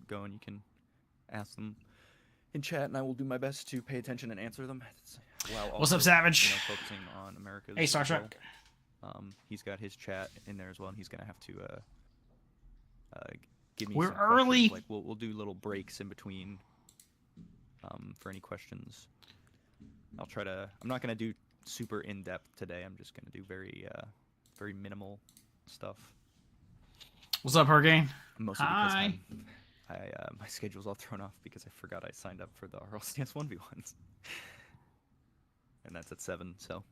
going, you can ask them in chat, and I will do my best to pay attention and answer them. While also, What's up, Savage? Focusing on America's. Hey, Star Trek. He's got his chat in there as well, and he's gonna have to give me. We're early. Like we'll do little breaks in between. For any questions, I'll try to. I'm not gonna do super in depth today. I'm just gonna do very minimal stuff. What's up, Hurricane? Mostly because my schedule's all thrown off because I forgot I signed up for the RL Stance 1v1s. And that's at 7, so.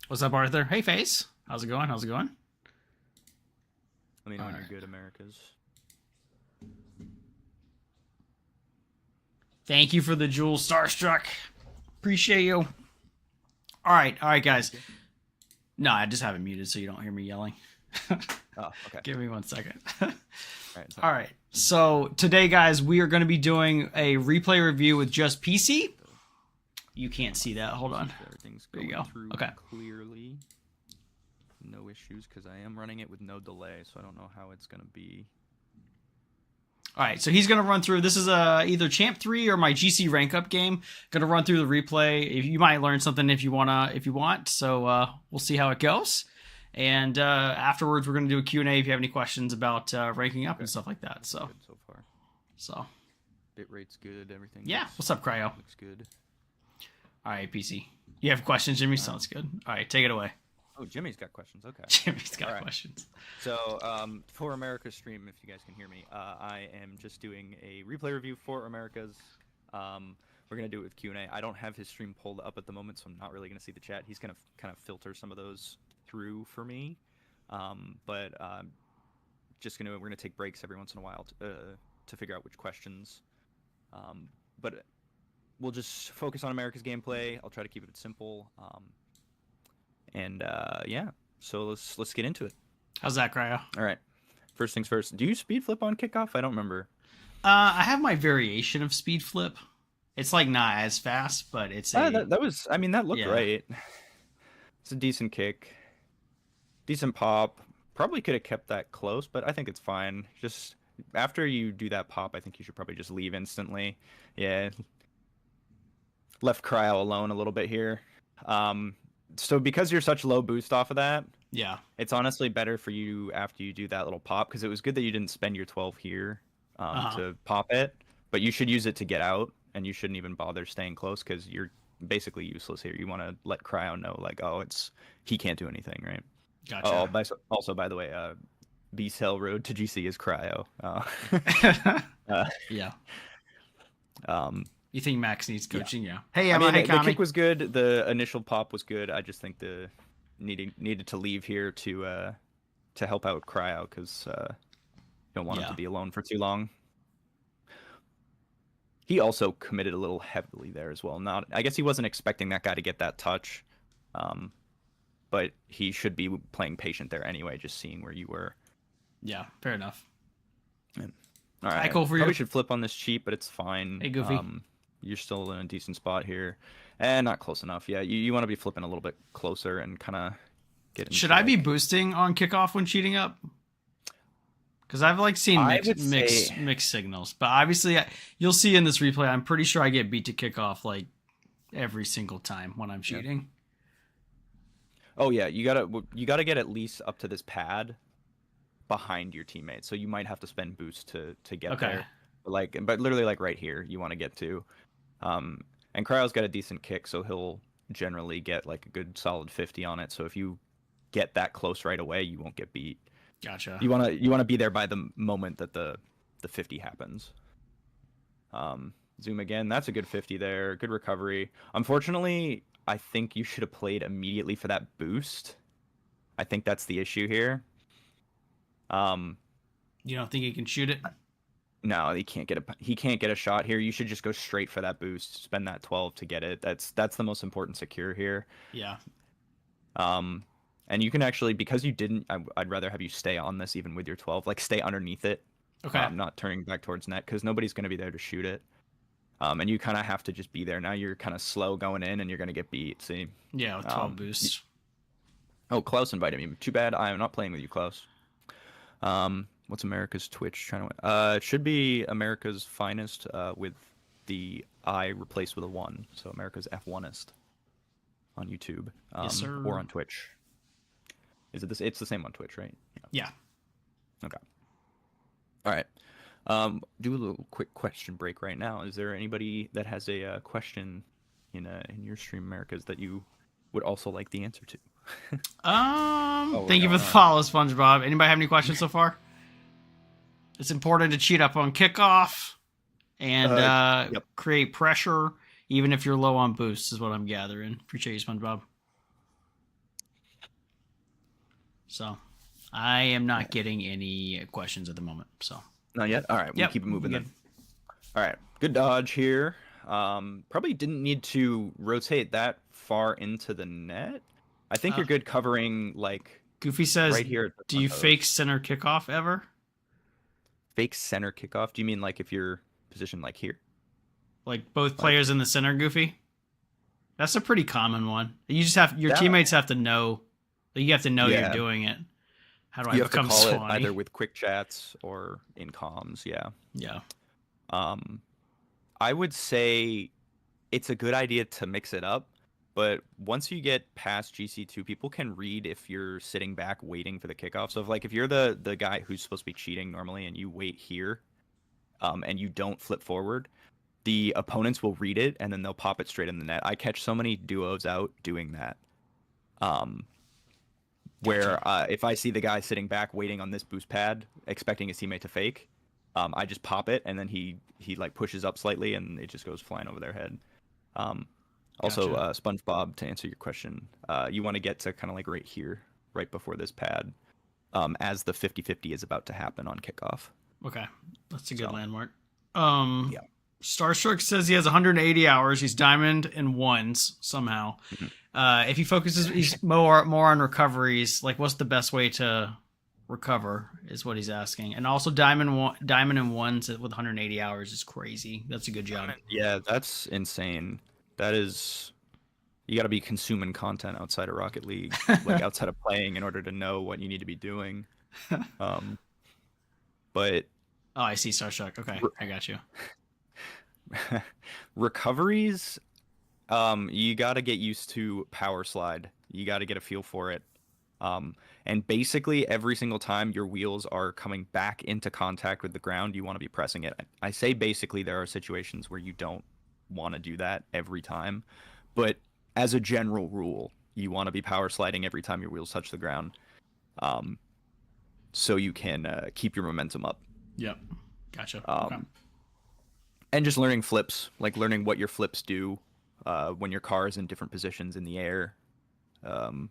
What's up, Arthur? Hey, Face. How's it going? Let me know when you're good, Americas. Thank you for the jewel, Starstruck. Appreciate you. All right, guys. No, I just have it muted so you don't hear me yelling. Oh, okay. Give me 1 second. All right. So today, guys, we are going to be doing a replay review with just PC. You can't see that. Hold on. Everything's there going you go. Through okay. Clearly. No issues because I am running it with no delay, so I don't know how it's going to be. All right, so he's going to run through. This is either Champ 3 or my GC rank up game. Going to run through the replay. You might learn something if you want. So we'll see how it goes. And afterwards, we're going to do a Q&A if you have any questions about ranking up and stuff like that. So, good so far. So, bit rate's good. Everything. Yeah. What's up, Cryo? Looks good. All right, PC. You have questions, Jimmy? Sounds good. All right, take it away. Oh, Jimmy's got questions. Okay. Jimmy's got questions. So, for America's stream, if you guys can hear me, I am just doing a replay review for America's. We're going to do it with Q&A. I don't have his stream pulled up at the moment, so I'm not really going to see the chat. He's going to kind of filter some of those through for me. But we're going to take breaks every once in a while to figure out which questions. But we'll just focus on America's gameplay. I'll try to keep it simple. Yeah, so let's get into it. How's that, Cryo? All right. First things first. Do you speed flip on Kickoff? I don't remember. I have my variation of speed flip. It's like not as fast, but it's that looked right. It's a decent kick, decent pop. Probably could have kept that close, but I think it's fine. Just after you do that pop, I think you should probably just leave instantly. Yeah. Left Cryo alone a little bit here. So because you're such low boost off of that, yeah, it's honestly better for you after you do that little pop, because it was good that you didn't spend your 12 here to pop it, but you should use it to get out, and you shouldn't even bother staying close because you're basically useless here. You want to let Cryo know, like, oh, he can't do anything, right? Gotcha. Also, by the way, B-Cell Road to GC is Cryo. Yeah. You think Max needs coaching? Yeah. Hey, Emma. The kick was good. The initial pop was good. I just think the needed to leave here to help out Cryo, because you don't want him to be alone for too long. He also committed a little heavily there as well. I guess he wasn't expecting that guy to get that touch, but he should be playing patient there anyway, just seeing where you were. Yeah, fair enough. And, all right. We should flip on this cheap, but it's fine. Hey, Goofy. You're still in a decent spot here, and not close enough. Yeah, you want to be flipping a little bit closer and kind of get. Should I be boosting on Kickoff when cheating up? Because I've seen mixed signals, but obviously you'll see in this replay. I'm pretty sure I get beat to Kickoff every single time when I'm cheating. Oh yeah, you gotta get at least up to this pad behind your teammate, so you might have to spend boost to get there. But literally right here, you want to get to. And Cryo's got a decent kick, so he'll generally get a good solid 50 on it. So if you get that close right away, you won't get beat. Gotcha. You wanna be there by the moment that the 50 happens. Zoom again. That's a good 50 there. Good recovery. Unfortunately, I think you should have played immediately for that boost. I think that's the issue here. You don't think he can shoot it? No, he can't get a shot here. You should just go straight for that boost. Spend that 12 to get it. That's the most important secure here. Yeah. And you can actually, because you didn't, I'd rather have you stay on this even with your 12. Stay underneath it. Okay. Not turning back towards net, because nobody's going to be there to shoot it. And you kind of have to just be there. Now you're kind of slow going in, and you're going to get beat. See? Yeah, with 12 boosts. Oh, Klaus invited me. Too bad I am not playing with you, Klaus. What's America's Twitch trying to? It should be America's Finest with the I replaced with a 1. So America's F1ist on YouTube Yes, sir. or on Twitch. Is it this? It's the same on Twitch, right? Yeah. Okay. All right. Do a little quick question break right now. Is there anybody that has a question in your stream, Americas, that you would also like the answer to? Thank you for the follow, SpongeBob. Anybody have any questions so far? It's important to cheat up on Kickoff and create pressure, even if you're low on boosts, is what I'm gathering. Appreciate you, SpongeBob. So, I am not getting any questions at the moment. So not yet. All right, we'll keep it moving then. All right, good dodge here. Probably didn't need to rotate that far into the net. I think you're good covering like. Goofy says, right here. Do you fake center kickoff ever? Fake center kickoff? Do you mean like if you're positioned like here? Like both players in the center, Goofy? That's a pretty common one. You just have your teammates have to know. You have to know you're doing it. How do I become have to call Swanee? it either with quick chats or in comms. Yeah. Yeah. I would say it's a good idea to mix it up, but once you get past GC2, people can read if you're sitting back waiting for the kickoff. So if you're the guy who's supposed to be cheating normally and you wait here, and you don't flip forward, the opponents will read it and then they'll pop it straight in the net. I catch so many duos out doing that. Where if I see the guy sitting back waiting on this boost pad, expecting his teammate to fake, I just pop it and then he like pushes up slightly and it just goes flying over their head. Also, SpongeBob, to answer your question, you want to get to kind of like right here, right before this pad, as the 50-50 is about to happen on kickoff. Okay, that's a good landmark. Yeah. Starstruck says he has 180 hours. He's diamond in ones somehow. Mm-hmm. If he focuses, he's more on recoveries. Like, what's the best way to recover? Is what he's asking. And also, diamond in ones with 180 hours is crazy. That's a good job. Yeah, that's insane. That is, you got to be consuming content outside of Rocket League, like outside of playing, in order to know what you need to be doing. But I see Starstruck. Okay, I got you. Recoveries, you got to get used to power slide. You got to get a feel for it. And basically every single time your wheels are coming back into contact with the ground, you want to be pressing it. I say basically there are situations where you don't want to do that every time, but as a general rule, you want to be power sliding every time your wheels touch the ground, so you can keep your momentum up. Yep, gotcha. Okay. And just learning flips, like learning what your flips do when your car is in different positions in the air, and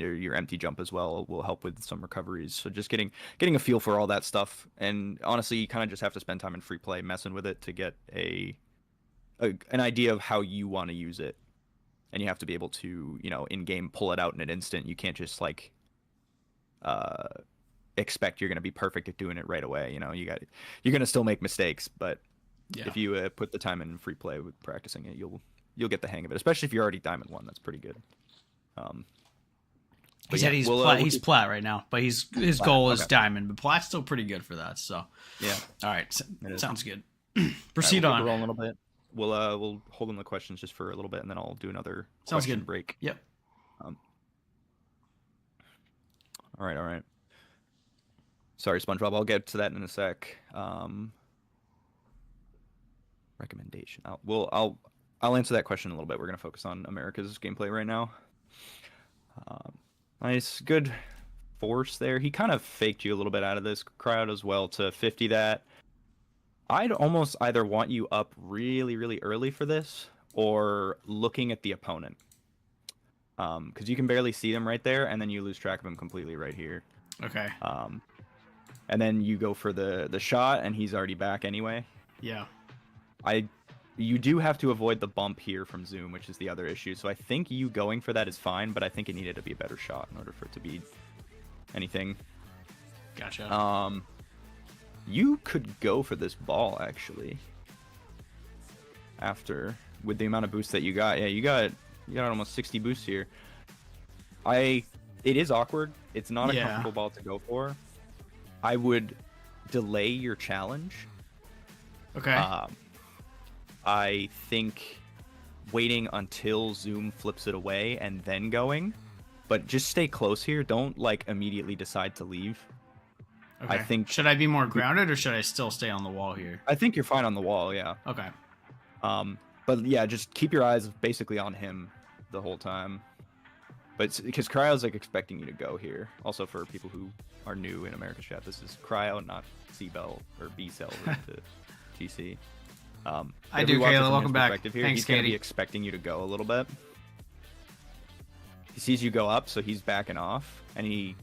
your empty jump as well will help with some recoveries. So just getting a feel for all that stuff, and honestly, you kind of just have to spend time in free play messing with it to get an idea of how you want to use it, and you have to be able to, in game pull it out in an instant. You can't just like expect you're going to be perfect at doing it right away. You're going to still make mistakes, but if you put the time in free play with practicing it, you'll get the hang of it. Especially if you're already Diamond 1, that's pretty good. He said he's plat right now, but his goal is Diamond, but plat's still pretty good for that. So yeah, all right, sounds good. Proceed on. Roll a little bit. We'll hold on the questions just for a little bit, and then I'll do another question break. Yep. All right. Sorry, SpongeBob. I'll get to that in a sec. Recommendation. I'll answer that question in a little bit. We're gonna focus on America's gameplay right now. Nice, good force there. He kind of faked you a little bit out of this crowd as well to 50 that. I'd almost either want you up really, really early for this or looking at the opponent. Because you can barely see them right there, and then you lose track of him completely right here. Okay. And then you go for the shot, and he's already back anyway. Yeah. You do have to avoid the bump here from Zoom, which is the other issue. So I think you going for that is fine, but I think it needed to be a better shot in order for it to be anything. Gotcha. You could go for this ball, actually. With the amount of boost that you got. Yeah, you got almost 60 boosts here. It is awkward. It's not a comfortable ball to go for. I would delay your challenge. Okay. I think waiting until Zoom flips it away and then going, but just stay close here. Don't like immediately decide to leave. Okay. I think should I be more grounded or should I still stay on the wall here? I think you're fine on the wall, yeah. Okay. But yeah, just keep your eyes basically on him the whole time. But because Cryo's like expecting you to go here. Also for people who are new in America's chat, this is Cryo, not C-Bell or B-Cell to TC. I do, Kayla. Welcome back. Here, Thanks, he's going to be Katie. expecting you to go a little bit. He sees you go up, so he's backing off, and he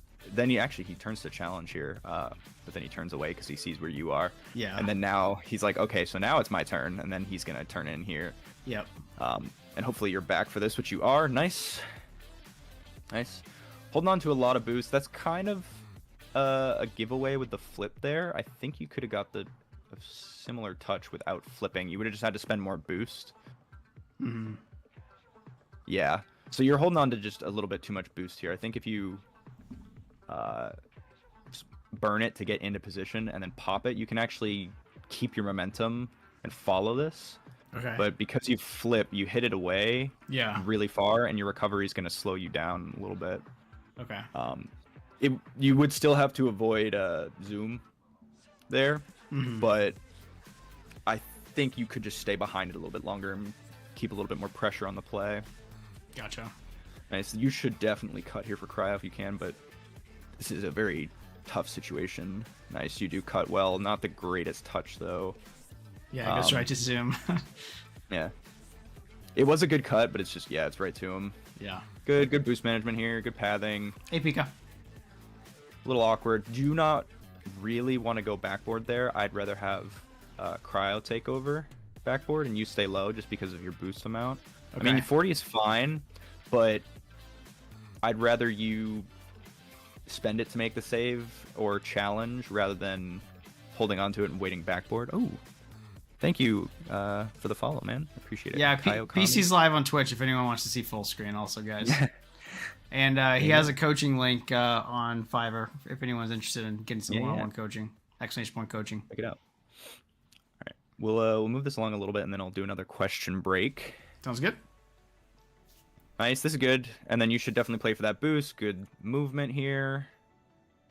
turns to challenge here, but then he turns away because he sees where you are. Yeah. And then now he's like, okay, so now it's my turn, and then he's gonna turn in here. Yep. And hopefully you're back for this, which you are. Nice. Holding on to a lot of boost. That's kind of a giveaway with the flip there. I think you could have got a similar touch without flipping. You would have just had to spend more boost. Mm-hmm. Yeah. So you're holding on to just a little bit too much boost here. I think if you burn it to get into position and then pop it, you can actually keep your momentum and follow this. Okay. But because you flip, you hit it away really far, and your recovery is going to slow you down a little bit. Okay. You would still have to avoid Zoom there, but I think you could just stay behind it a little bit longer and keep a little bit more pressure on the play. Gotcha. Nice. You should definitely cut here for Cryo if you can, but this is a very tough situation. Nice. You do cut well. Not the greatest touch, though. Yeah, it goes right to Zoom. Yeah. It was a good cut, but it's just, yeah, it's right to him. Yeah. Good boost management here. Good pathing. Hey, Pika. A little awkward. Do not really want to go backboard there. I'd rather have Cryo take over backboard and you stay low just because of your boost amount. Okay. I mean, 40 is fine, but I'd rather you spend it to make the save or challenge rather than holding onto it and waiting backboard. Oh, thank you for the follow, man. Appreciate it. Yeah, PC's live on Twitch if anyone wants to see full screen also, guys. And he has a coaching link on Fiverr if anyone's interested in getting some one-on-one coaching, exclamation point coaching. Check it out. All right, we'll move this along a little bit, and then I'll do another question break. Sounds good. Nice, this is good. And then you should definitely play for that boost. Good movement here.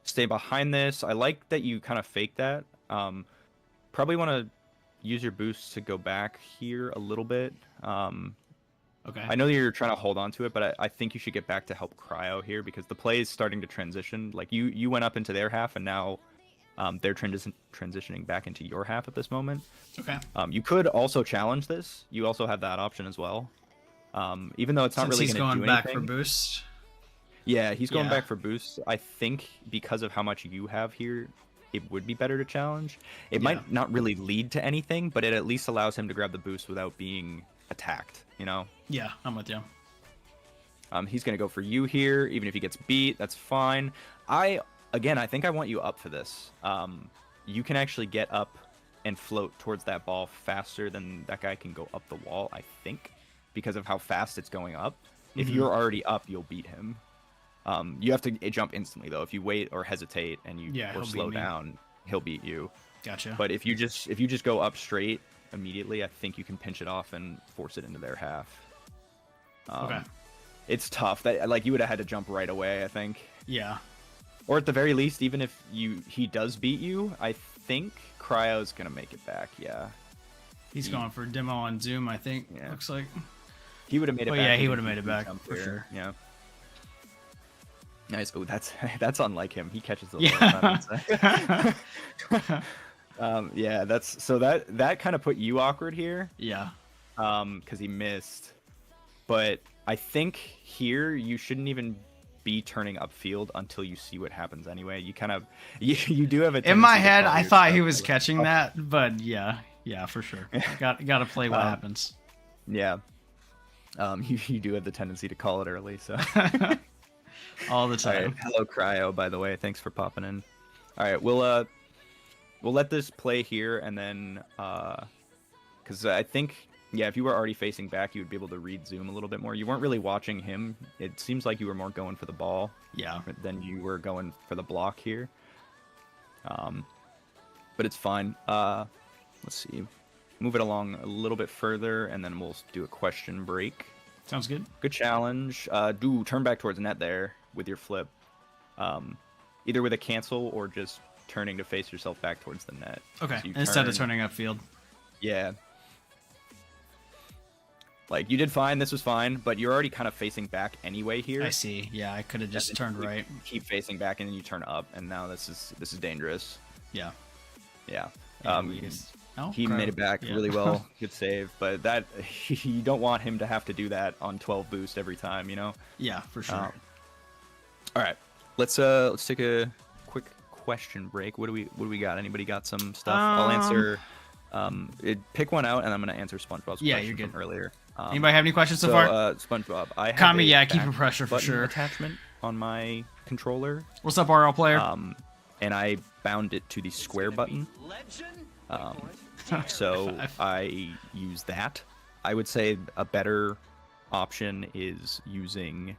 Stay behind this. I like that you kind of fake that. Probably want to use your boost to go back here a little bit. Okay. I know that you're trying to hold on to it, but I think you should get back to help Cryo here because the play is starting to transition. Like you went up into their half, and now they're transitioning back into your half at this moment. Okay. You could also challenge this. You also have that option as well. Even though it's not really going to do anything. He's going back for boost. Yeah, he's going back for boost. I think because of how much you have here, it would be better to challenge. It might not really lead to anything, but it at least allows him to grab the boost without being attacked, you know? Yeah, I'm with you. He's going to go for you here. Even if he gets beat, that's fine. I think I want you up for this. You can actually get up and float towards that ball faster than that guy can go up the wall, I think, because of how fast it's going up. If you're already up, you'll beat him. You have to jump instantly, though. If you wait or hesitate and you or slow down, he'll beat you. Gotcha. But if you just go up straight immediately, I think you can pinch it off and force it into their half. Okay. It's tough. That like you would have had to jump right away, I think. Yeah. Or at the very least, even if he does beat you, I think Cryo's gonna make it back. Yeah. He's going for demo on Zoom, I think. Yeah. Looks like. He would have made it back. Yeah, he would have made it back for sure. Yeah. Nice. Oh, that's unlike him. He catches the yeah, that's so that kind of put you awkward here. Yeah. Because he missed. But I think here you shouldn't even be turning upfield until you see what happens anyway. You kind of you do have a in my head I thought he was catching that, but yeah, for sure. Got to play what happens. Yeah. You do have the tendency to call it early, so all the time. Right. Hello, Cryo, by the way. Thanks for popping in. All right, we'll let this play here, and then because I think if you were already facing back, you would be able to read Zoom a little bit more. You weren't really watching him. It seems like you were more going for the ball, than you were going for the block here. But it's fine. Let's see. Move it along a little bit further, and then we'll do a question break. Sounds good. Good challenge. Do turn back towards the net there with your flip. Either with a cancel or just turning to face yourself back towards the net. Okay, So you instead of turning upfield. Yeah. Like, you did fine, this was fine, but you're already kind of facing back anyway here. I see. Yeah, I could have just turned right. Keep facing back, and then you turn up, and now this is dangerous. Yeah. Yeah. Oh, He made it back really well. Good save, but that you don't want him to have to do that on 12 boost every time, you know? Yeah, for sure. All right, let's take a quick question break. What do we got? Anybody got some stuff? I'll answer. Pick one out, and I'm gonna answer SpongeBob's question from earlier. Anybody have any questions so far? SpongeBob, I have Kami, yeah, keep it pressure for sure. Attachment on my controller. What's up, RL player? And I bound it to the square button. So I use that. I would say a better option is using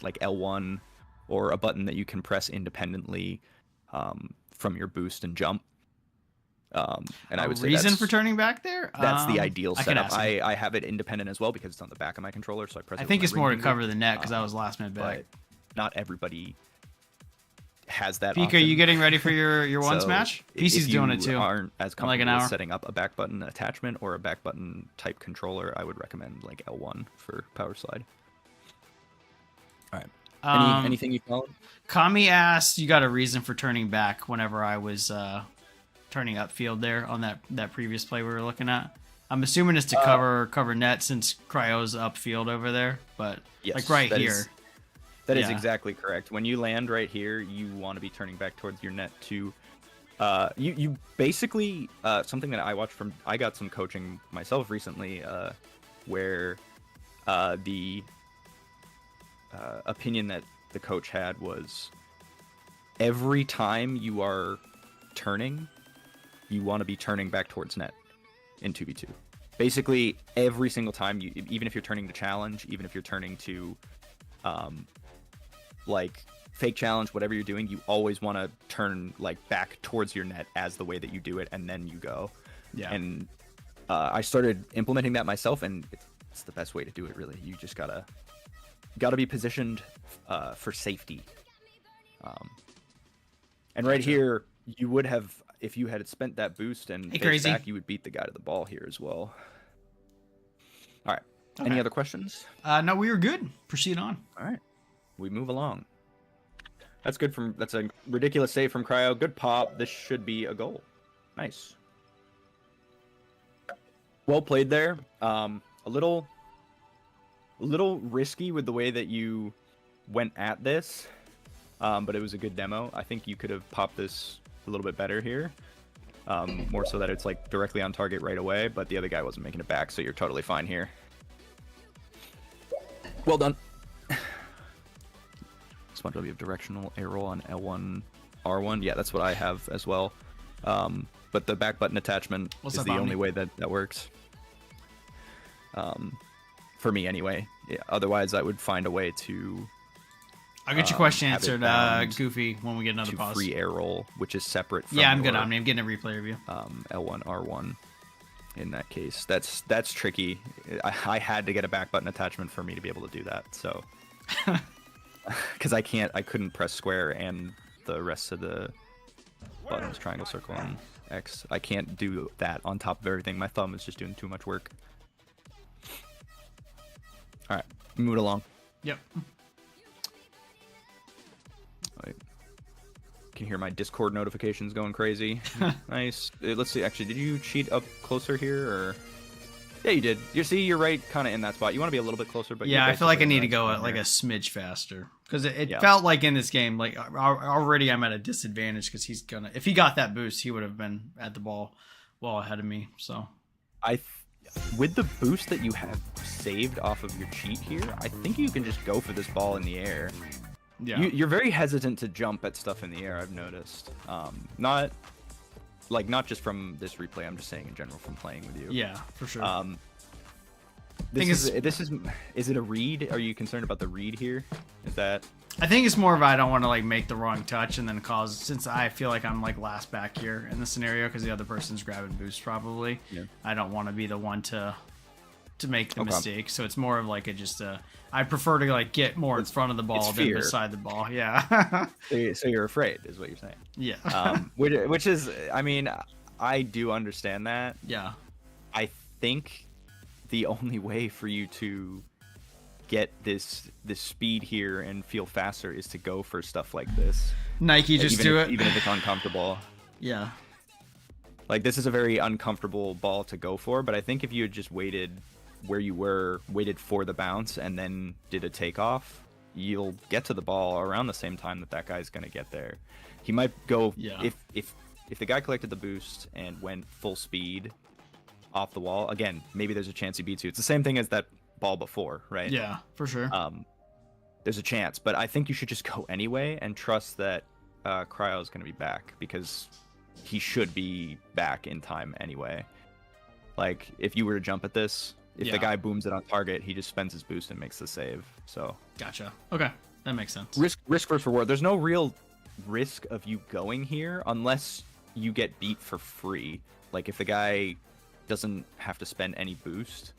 like L1 or a button that you can press independently from your boost and jump. And I would say reason for turning back there? That's the ideal setup. I have it independent as well because it's on the back of my controller, so I press it. I think it's more to cover the net because I was last minute back. But not everybody has that. Pika, are you getting ready for your ones match? PC's doing it too. Aren't as comfortable like an hour. with setting up a back button attachment or a back button type controller, I would recommend like L1 for power slide. All right. Anything you followed? Kami asked, "You got a reason for turning back?" Whenever I was turning upfield there on that previous play we were looking at. I'm assuming it's to cover net since Cryo's upfield over there, but yes, like right here. That is exactly correct. When you land right here, you want to be turning back towards your net to you basically something that I got some coaching myself recently where the opinion that the coach had was every time you are turning, you want to be turning back towards net in 2v2. Basically every single time, even if you're turning to challenge, even if you're turning to like fake challenge, whatever you're doing, you always want to turn like back towards your net as the way that you do it, and then you go. Yeah. And I started implementing that myself, and it's the best way to do it, really. You just gotta be positioned for safety. And right here, you would have, if you had spent that boost and faced back, you would beat the guy to the ball here as well. All right. Okay. Any other questions? No, we were good. Proceed on. All right. We move along. That's a ridiculous save from Cryo. Good pop. This should be a goal. Nice. Well played there. A little risky with the way that you went at this, but it was a good demo. I think you could have popped this a little bit better here. More so that it's like directly on target right away, but the other guy wasn't making it back, so you're totally fine here. Well done. SpongeBob, you have directional arrow on L1, R1. Yeah, that's what I have as well. But the back button attachment is the only way that works. For me, anyway. Yeah, otherwise, I would find a way to. I'll get your question answered, Goofy, when we get another pause. Free arrow, which is separate from. Yeah, I'm good. I'm getting a replay review. L1, R1. In that case, that's tricky. I had to get a back button attachment for me to be able to do that. So. Because I couldn't press square and the rest of the buttons, triangle, circle, and X. I can't do that on top of everything. My thumb is just doing too much work. All right, move it along. Yep. Can you hear my Discord notifications going crazy? Nice. Let's see. Actually, did you cheat up closer here, or? Yeah, you did. You're right, kind of in that spot. You want to be a little bit closer, but yeah, I feel like I need to go like a smidge faster because it felt like in this game, like already I'm at a disadvantage because if he got that boost, he would have been at the ball well ahead of me. So, with the boost that you have saved off of your cheat here, I think you can just go for this ball in the air. Yeah, you're very hesitant to jump at stuff in the air. I've noticed. Not just from this replay, I'm just saying in general from playing with you. Yeah, for sure. Is it a read? Are you concerned about the read here? Is that? I think it's more of I don't want to like make the wrong touch and then cause, since I feel like I'm like last back here in the scenario because the other person's grabbing boost probably. Yeah. I don't want to be the one to make the mistake. So it's more of like I prefer to like get more in front of the ball than beside the ball. Yeah. So you're afraid, is what you're saying. Yeah. Which is, I mean, I do understand that. Yeah. I think the only way for you to get this speed here and feel faster is to go for stuff like this. Nike, just do it. Even if it's uncomfortable. Yeah. Like, this is a very uncomfortable ball to go for, but I think if you had just waited where you were, waited for the bounce, and then did a takeoff, you'll get to the ball around the same time that guy's going to get there. He might go, if the guy collected the boost and went full speed off the wall, again, maybe there's a chance he beats you. It's the same thing as that ball before, right? Yeah, for sure. There's a chance, but I think you should just go anyway and trust that Cryo is going to be back, because he should be back in time anyway. Like, if you were to jump at this, if the guy booms it on target, he just spends his boost and makes the save. So gotcha. Okay, that makes sense. Risk versus reward. There's no real risk of you going here unless you get beat for free. Like, if the guy doesn't have to spend any boost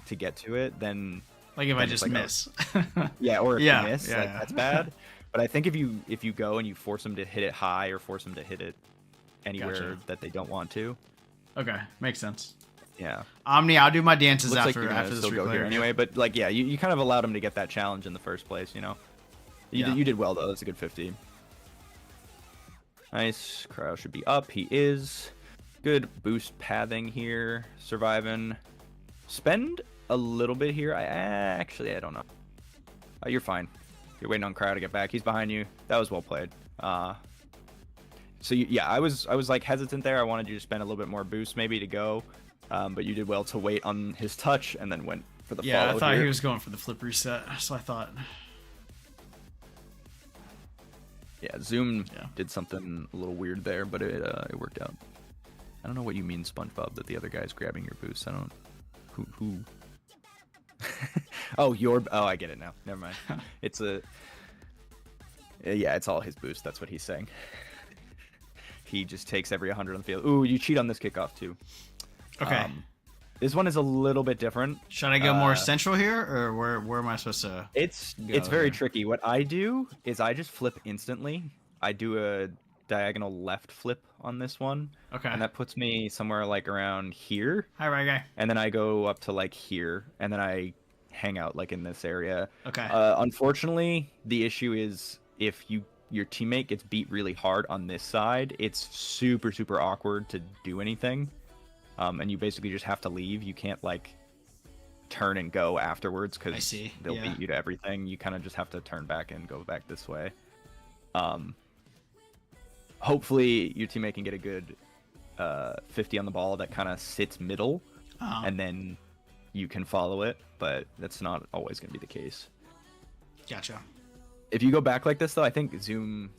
to get to it, then like if I just miss. Or if you miss, that's bad. But I think if you go and you force them to hit it high or force them to hit it anywhere that they don't want to. Okay, makes sense. Yeah. Omni, I'll do my dances Looks after like this still go here anyway. But like, yeah, you kind of allowed him to get that challenge in the first place. You know, you did well though. That's a good 50. Nice. Cryo should be up. He is. Good boost pathing here. Surviving. Spend a little bit here. I don't know. You're fine. You're waiting on Cryo to get back. He's behind you. That was well played. So I was like hesitant there. I wanted you to spend a little bit more boost maybe to go, but you did well to wait on his touch and then went for the follow. Yeah, I thought he was going for the flip reset, so I thought. Yeah, Zoom did something a little weird there, but it worked out. I don't know what you mean, SpongeBob, that the other guy's grabbing your boost. I don't. Who? Oh, I get it now. Never mind. It's all his boost. That's what he's saying. He just takes every 100 on the field. Ooh, you cheat on this kickoff too. Okay. This one is a little bit different. Should I go more central here, or where am I supposed to? It's very tricky. What I do is I just flip instantly. I do a diagonal left flip on this one. Okay. And that puts me somewhere like around here. Hi, right guy. And then I go up to like here, and then I hang out like in this area. Okay. Unfortunately, the issue is if your teammate gets beat really hard on this side, it's super, super awkward to do anything. And you basically just have to leave. You can't like turn and go afterwards because they'll beat you to everything. You kind of just have to turn back and go back this way. Hopefully your teammate can get a good 50 on the ball that kind of sits middle, and then you can follow it, but that's not always going to be the case. Gotcha. If you go back like this, though, I think Zoom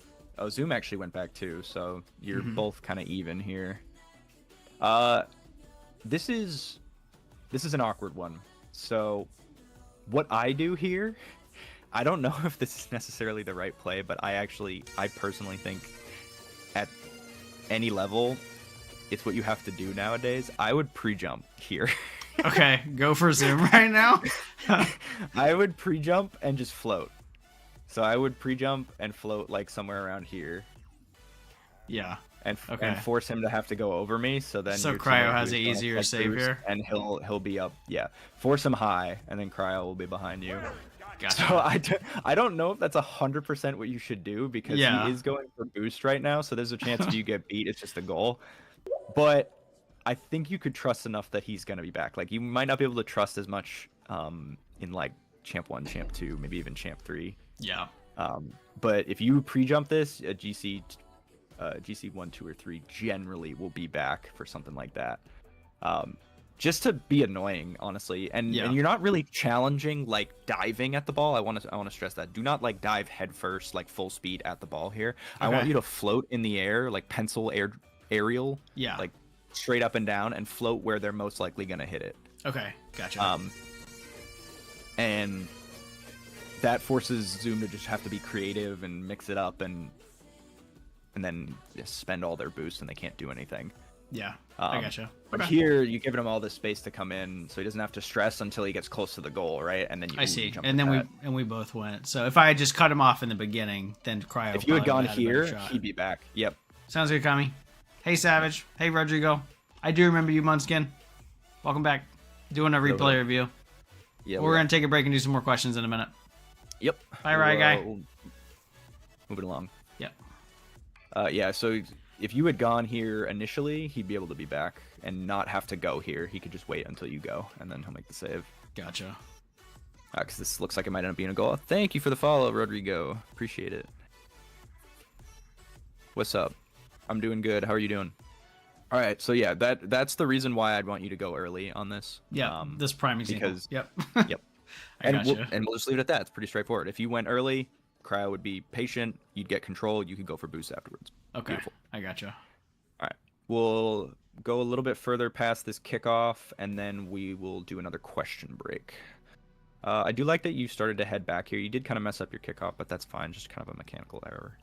actually went back too, so you're both kind of even here. This is an awkward one. So what I do here, I don't know if this is necessarily the right play, but I personally think at any level, it's what you have to do nowadays. I would pre-jump here. Okay, go for Zoom right now. I would pre-jump and just float. So I would pre-jump and float like somewhere around here. Yeah. And force him to have to go over me. So then Cryo has an easier save here, and he'll be up. Yeah, force him high, and then Cryo will be behind you. Gotcha. So I don't know if that's 100% what you should do, because he is going for boost right now. So there's a chance if you get beat, it's just a goal. But I think you could trust enough that he's gonna be back. Like, you might not be able to trust as much in like Champ 1, Champ 2, maybe even Champ 3. Yeah. But if you pre-jump this, a GC 1, 2, or 3 generally will be back for something like that. Just to be annoying, honestly, and you're not really challenging like diving at the ball. I want to stress that. Do not like dive headfirst, like full speed at the ball here. Okay. I want you to float in the air, like pencil aerial, like straight up and down, and float where they're most likely gonna hit it. Okay, gotcha. And that forces Zoom to just have to be creative and mix it up and then just spend all their boosts and they can't do anything. Yeah, I gotcha. But here, you're giving him all this space to come in, so he doesn't have to stress until he gets close to the goal, right? And then you I see. jump And then we both went. So if I had just cut him off in the beginning, then Cryo. If you had gone here, he'd be back. Yep. Sounds good, Kami. Hey, Savage. Hey, Rodrigo. I do remember you, Munskin. Welcome back. Doing a replay review. Yeah. We're gonna take a break and do some more questions in a minute. Yep. Bye, Rye Guy. We'll move it along. Yep. Yeah. So if you had gone here initially, he'd be able to be back and not have to go here. He could just wait until you go, and then he'll make the save. Gotcha. Because this looks like it might end up being a goal. Thank you for the follow, Rodrigo. Appreciate it. What's up? I'm doing good. How are you doing? All right. So yeah, that's the reason why I'd want you to go early on this. Yeah. This prime example. Because yep. Yep. And we'll just leave it at that. It's pretty straightforward. If you went early, Cryo would be patient. You'd get control. You could go for boost afterwards. Okay. Beautiful. I gotcha. All right. We'll go a little bit further past this kickoff, and then we will do another question break. I do like that you started to head back here. You did kind of mess up your kickoff, but that's fine. Just kind of a mechanical error.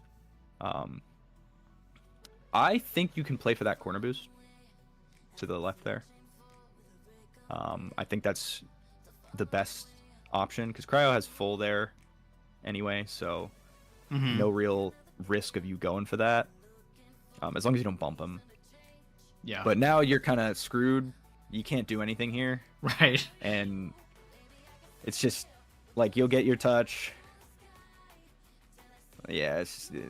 I think you can play for that corner boost to the left there. I think that's the best option because Cryo has full there anyway, so no real risk of you going for that. As long as you don't bump him. Yeah. But now you're kind of screwed. You can't do anything here. Right. And it's just like you'll get your touch. Yeah,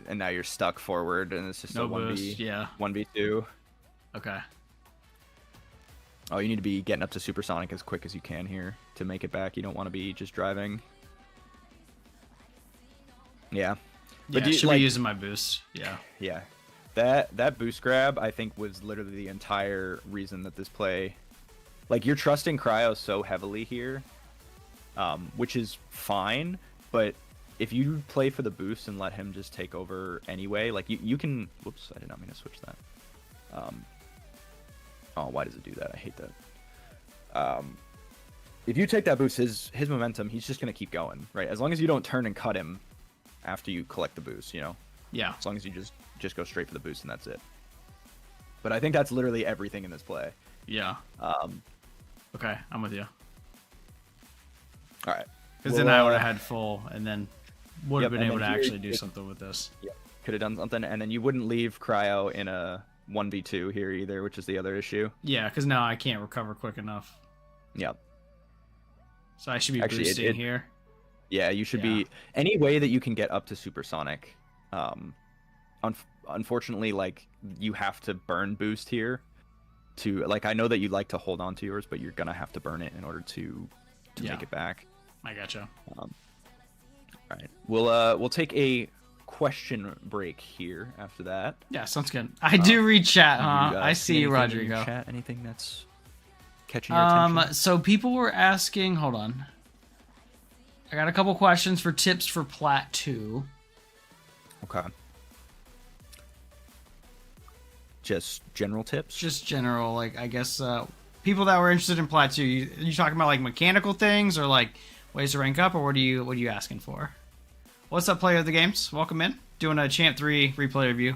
and now you're stuck forward, and it's just no a 1v, boost. Yeah. 1v2. Okay. Oh, you need to be getting up to supersonic as quick as you can here to make it back. You don't want to be just driving. Yeah. But yeah, should be using my boost. Yeah. Yeah. That boost grab, I think, was literally the entire reason that this play... Like, you're trusting Cryo so heavily here, which is fine, but if you play for the boost and let him just take over anyway, like, you can... Whoops, I did not mean to switch that. Oh, why does it do that? I hate that. If you take that boost, his momentum, he's just going to keep going, right? As long as you don't turn and cut him after you collect the boost, you know? Yeah. As long as you just go straight for the boost and that's it. But I think that's literally everything in this play. Yeah. Okay, I'm with you. All right. Because then I would have had full, and then would have been able to here, actually do something with this. Yeah, could have done something, and then you wouldn't leave Cryo in a 1v2 here either, which is the other issue. Yeah, because now I can't recover quick enough. Yeah. So I should be boosting here. Yeah, you should be any way that you can get up to supersonic. Unfortunately, like, you have to burn boost here to, like, I know that you like to hold on to yours, but you're gonna have to burn it in order to make it back. I gotcha. All right, we'll take a question break here after that. Yeah, sounds good. I do read chat, huh? I see you, Rodrigo. Chat, anything that's catching your attention? So people were asking. Hold on. I got a couple questions for tips for Plat 2. Okay. Just general tips? Just general, like, I guess, people that were interested in Plat 2, you talking about, like, mechanical things or, like, ways to rank up, or what are you asking for? What's up, player of the games? Welcome in. Doing a Champ 3 replay review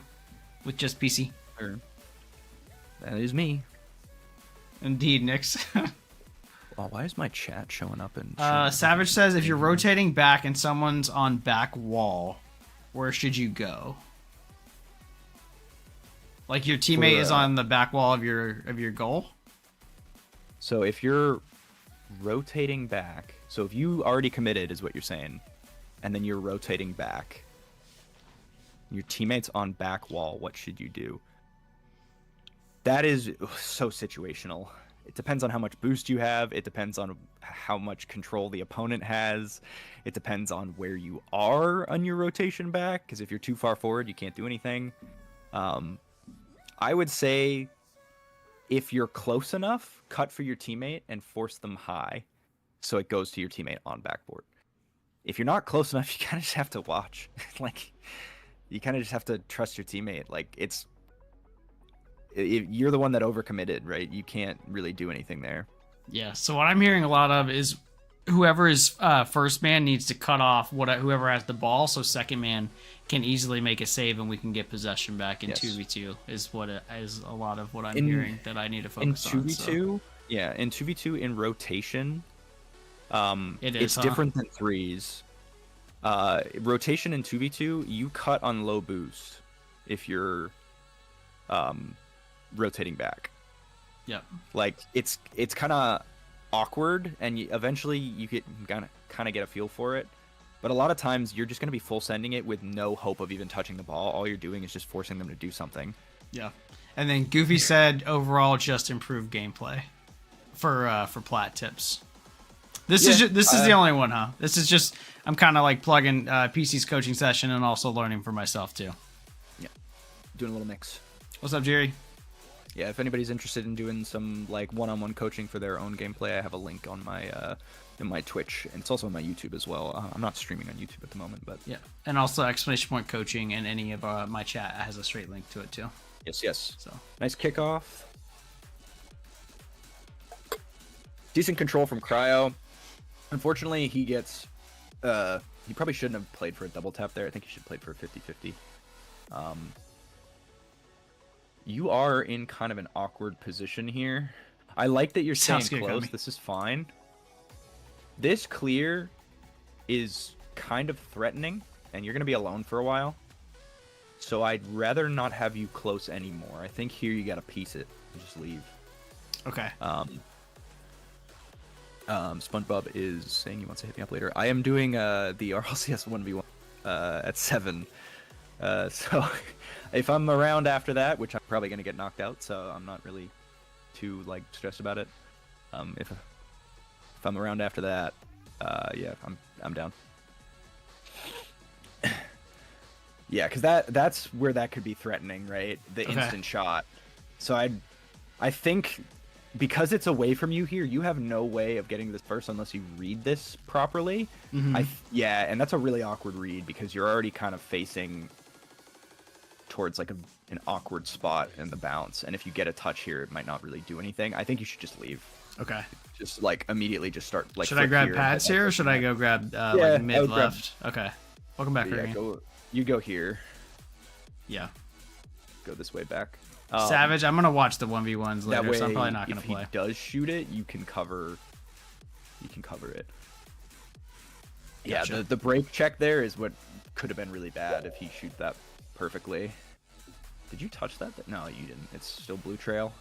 with just PC. Sure. That is me. Indeed, Nix. Oh, why is my chat showing up? Savage says, if you're rotating back and someone's on back wall, where should you go? Like, your teammate is on the back wall of your goal? So if you're rotating back, so if you already committed is what you're saying, and then you're rotating back, your teammate's on back wall, what should you do? That is so situational. It depends on how much boost you have. It depends on how much control the opponent has. It depends on where you are on your rotation back, because if you're too far forward, you can't do anything. I would say if you're close enough, cut for your teammate and force them high so it goes to your teammate on backboard. If you're not close enough, you kind of just have to watch. Like, you kind of just have to trust your teammate. Like, you're the one that overcommitted, right? You can't really do anything there. Yeah, so what I'm hearing a lot of is whoever is first man needs to cut off whoever has the ball, so second man can easily make a save and we can get possession back in 2v2 is a lot of what I'm hearing that I need to focus on. In 2v2, yeah, in 2v2 in rotation, it's different than threes. Rotation in 2v2, you cut on low boost if you're rotating back. Yeah. Like it's kind of awkward, and eventually you get kind of get a feel for it. But a lot of times you're just going to be full sending it with no hope of even touching the ball. All you're doing is just forcing them to do something. Yeah. And then Goofy said overall just improved gameplay for plat tips. This is the only one, huh? This is just I'm kind of like plugging PC's coaching session and also learning for myself too. Yeah. Doing a little mix. What's up, Jerry? Yeah, if anybody's interested in doing some like one-on-one coaching for their own gameplay, I have a link on my in my Twitch, and it's also on my YouTube as well. I'm not streaming on YouTube at the moment, but yeah, and also exclamation point coaching, and any of my chat has a straight link to it too. Yes. So nice kickoff. Decent control from Cryo. Unfortunately, he gets. He probably shouldn't have played for a double tap there. I think he should have played for a 50-50. You are in kind of an awkward position here. I like that you're staying close. This is fine. This clear is kind of threatening, and you're going to be alone for a while. So I'd rather not have you close anymore. I think here you got to piece it and just leave. Okay. SpongeBob is saying he wants to hit me up later. I am doing the RLCS 1v1 at 7. So if I'm around after that, which I'm probably going to get knocked out, so I'm not really too like stressed about it. If I'm around after that, yeah, I'm down. Yeah, because that's where that could be threatening, right? The instant shot. So I think because it's away from you here, you have no way of getting this first unless you read this properly. Mm-hmm. Yeah, and that's a really awkward read because you're already kind of facing towards like an awkward spot in the bounce, and if you get a touch here, it might not really do anything. I think you should just leave. Okay. Just like immediately just start like. Should I grab pads here, or should I go grab like mid left? Okay. Welcome back, yeah, you go here. Yeah. Go this way back. Savage, I'm gonna watch the 1v1s later, way, so I'm probably not gonna play. If he does shoot it, you can cover. You can cover it. Gotcha. Yeah, the break check there is what could have been really bad if he shoots that perfectly. Did you touch that? No, you didn't. It's still blue trail.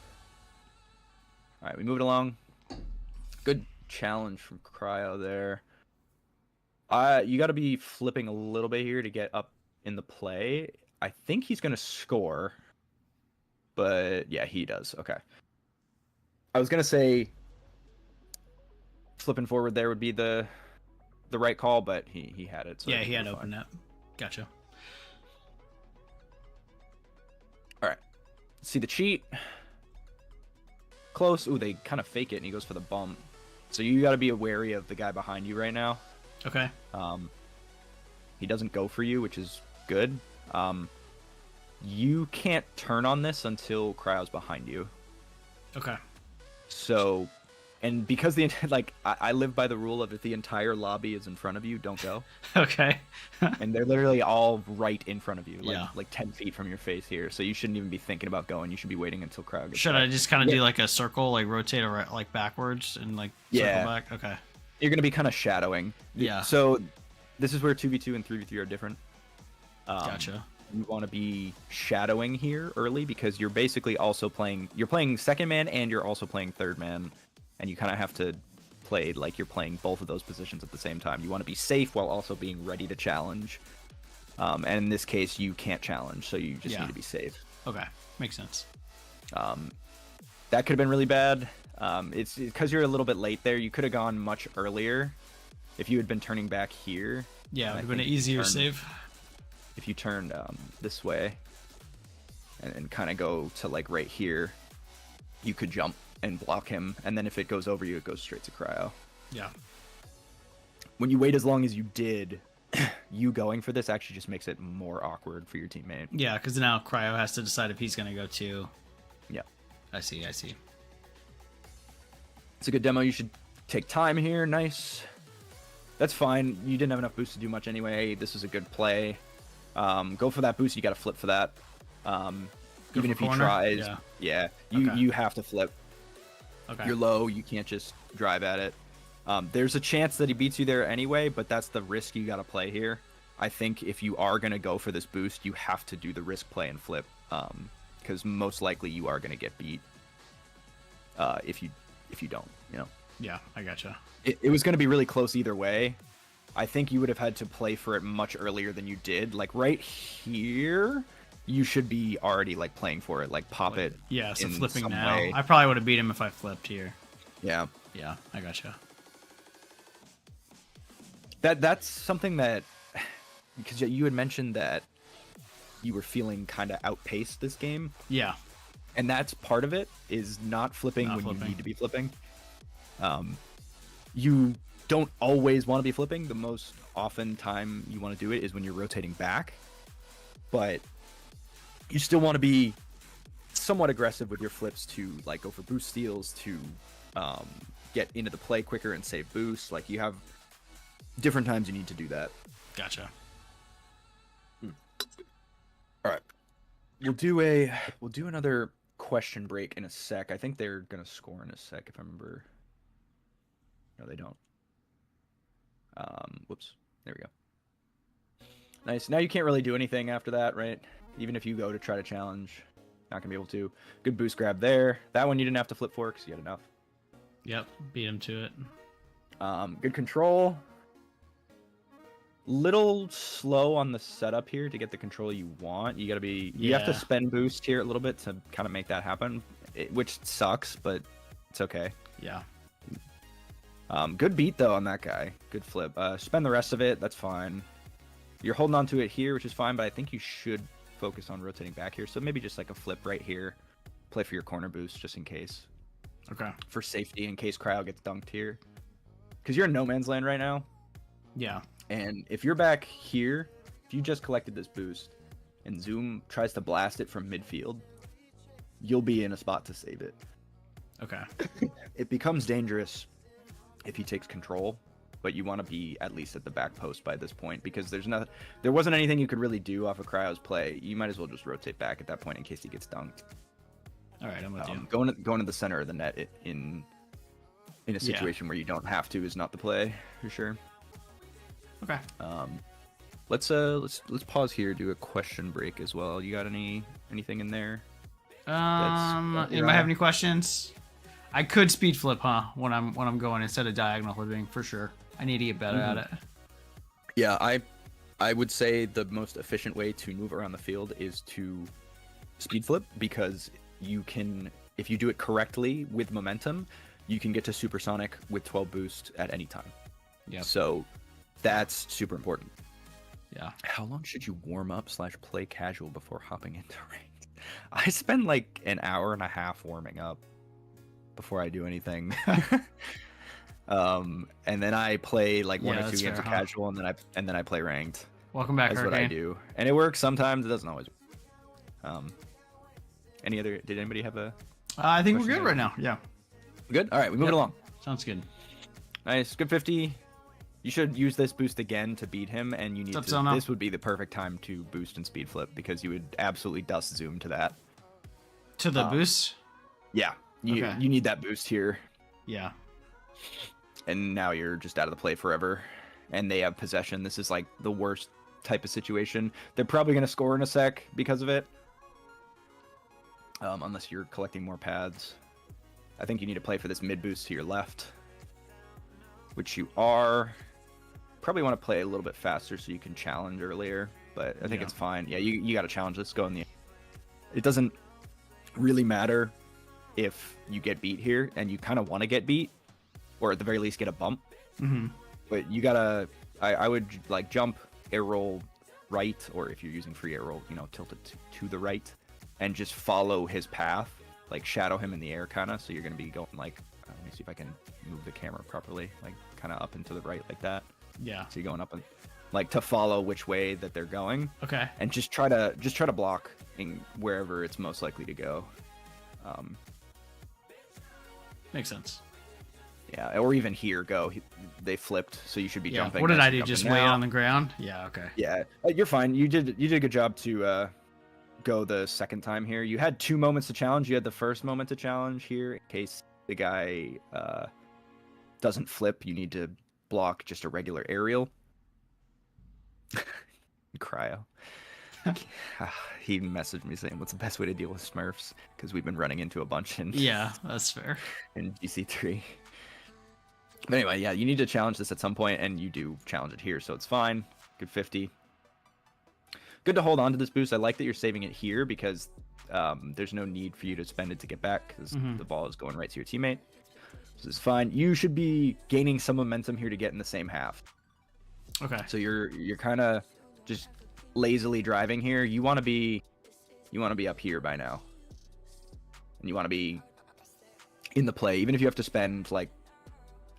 All right, we moved along. Good challenge from Cryo there. You got to be flipping a little bit here to get up in the play. I think he's going to score. But yeah, he does. Okay. I was going to say flipping forward there would be the right call, but he had it. So yeah, he had open net. Gotcha. All right. See the cheat. Close. Ooh, they kind of fake it, and he goes for the bump. So you got to be wary of the guy behind you right now. Okay. He doesn't go for you, which is good. You can't turn on this until Cryo's behind you. Okay. So, and because I live by the rule of if the entire lobby is in front of you, don't go. Okay. And they're literally all right in front of you, yeah. like 10 feet from your face here. So you shouldn't even be thinking about going. You should be waiting until Cryo gets Should back. I just kind of do like a circle, like rotate like backwards and like circle back? Okay. You're going to be kind of shadowing. Yeah. So this is where 2v2 and 3v3 are different. Gotcha. You want to be shadowing here early because you're basically also playing second man and you're also playing third man, and you kind of have to play like you're playing both of those positions at the same time. You want to be safe while also being ready to challenge. And in this case, you can't challenge, so you just need to be safe. Okay, makes sense. That could have been really bad. It's because you're a little bit late there. You could have gone much earlier if you had been turning back here. Yeah, it would have been an easier save. If you turned this way and kind of go to like right here, you could jump and block him, and then if it goes over you, it goes straight to Cryo. Yeah. When you wait as long as you did, you going for this actually just makes it more awkward for your teammate. Yeah, because now Cryo has to decide if he's going to go too. Yeah. I see. It's a good demo. You should take time here. Nice. That's fine. You didn't have enough boost to do much anyway. This is a good play. Go for that boost. You got to flip for that. Even if he tries, you have to flip. Okay. You're low. You can't just drive at it. There's a chance that he beats you there anyway, but that's the risk you got to play here. I think if you are going to go for this boost, you have to do the risk play and flip, because most likely you are going to get beat if you don't. Yeah, I gotcha. It was going to be really close either way. I think you would have had to play for it much earlier than you did. Like right here, you should be already like playing for it, like pop it. Yeah, so in flipping some now. way. I probably would have beat him if I flipped here. Yeah. Yeah, I gotcha. That's something that, because you had mentioned that you were feeling kind of outpaced this game. Yeah. And that's part of it, is not flipping when flipping. you need to be flipping. You don't always want to be flipping. The most often time you want to do it is when you're rotating back. But you still want to be somewhat aggressive with your flips to like go for boost steals, to get into the play quicker and save boosts. Like you have different times you need to do that. Gotcha. All right. We'll do another question break in a sec. I think they're gonna score in a sec if I remember. No, they don't. Whoops. There we go. Nice. Now you can't really do anything after that, right? Even if you go to try to challenge, not gonna be able to. Good boost grab there. That one you didn't have to flip for because you had enough. Yep, beat him to it. Good control. Little slow on the setup here to get the control you want. You gotta be. You have to spend boost here a little bit to kind of make that happen, which sucks, but it's okay. Yeah. Good beat though on that guy. Good flip. Spend the rest of it. That's fine. You're holding on to it here, which is fine, but I think you should focus on rotating back here. So maybe just like a flip right here. Play for your corner boost just in case. Okay. For safety, in case Cryo gets dunked here. Because you're in no man's land right now. Yeah. And if you're back here, if you just collected this boost and Zoom tries to blast it from midfield, you'll be in a spot to save it. Okay. It becomes dangerous if he takes control, but you want to be at least at the back post by this point, because there wasn't anything you could really do off of Cryo's play. You might as well just rotate back at that point in case he gets dunked. All right, I'm with you. Going to the center of the net in a situation where you don't have to is not the play for sure. Okay. Let's pause here, do a question break as well. You got anything in there? Anybody have any questions? I could speed flip, huh? When I'm going instead of diagonal flipping for sure. I need to get better at it. Yeah, I would say the most efficient way to move around the field is to speed flip, because you can, if you do it correctly with momentum, you can get to supersonic with 12 boost at any time. Yeah. So that's super important. Yeah. How long should you warm up / play casual before hopping into ranked? I spend like an hour and a half warming up before I do anything. And then I play like one or two games of casual, and then I play ranked. Welcome back, That's Hurricane. what I do, and it works sometimes. It doesn't always. Did anybody have a? I think we're good right now. Yeah. Good. All right, we move it along. Sounds good. Nice. Good 50. You should use this boost again to beat him, and you need to. This would be the perfect time to boost and speed flip, because you would absolutely dust Zoom to that. To the boost. Yeah. You need that boost here. Yeah. And now you're just out of the play forever, and they have possession. This is like the worst type of situation. They're probably going to score in a sec because of it, unless you're collecting more pads. I think you need to play for this mid boost to your left, which you are. Probably want to play a little bit faster so you can challenge earlier, but I think it's fine. Yeah, you got to challenge. Let's go in the. It doesn't really matter if you get beat here, and you kind of want to get beat, or at the very least get a bump. Mm-hmm. But you gotta. I would like jump, air roll right, or if you're using free air roll, tilt it to the right, and just follow his path, like shadow him in the air, kind of. So you're gonna be going like. Let me see if I can move the camera properly, like kind of up and to the right like that. Yeah. So you're going up and like to follow which way that they're going. Okay. And just try to block in wherever it's most likely to go. Makes sense. Yeah, or even here go. they flipped, so you should be Yeah. jumping. What did as I you're do? Just jumping lay it now. on the ground? Yeah. Okay. Yeah, you're fine. You did a good job to go the second time here. You had 2 moments to challenge. You had the first moment to challenge here in case the guy doesn't flip. You need to block just a regular aerial. Cryo. He messaged me saying, "What's the best way to deal with Smurfs?" Because we've been running into a bunch in That's fair. in GC3. But anyway, yeah, you need to challenge this at some point, and you do challenge it here, so it's fine. Good 50. Good to hold on to this boost. I like that you're saving it here because there's no need for you to spend it to get back because the ball is going right to your teammate. So this is fine. You should be gaining some momentum here to get in the same half. Okay. So you're kind of just lazily driving here. You want to be up here by now, and you want to be in the play. Even if you have to spend like,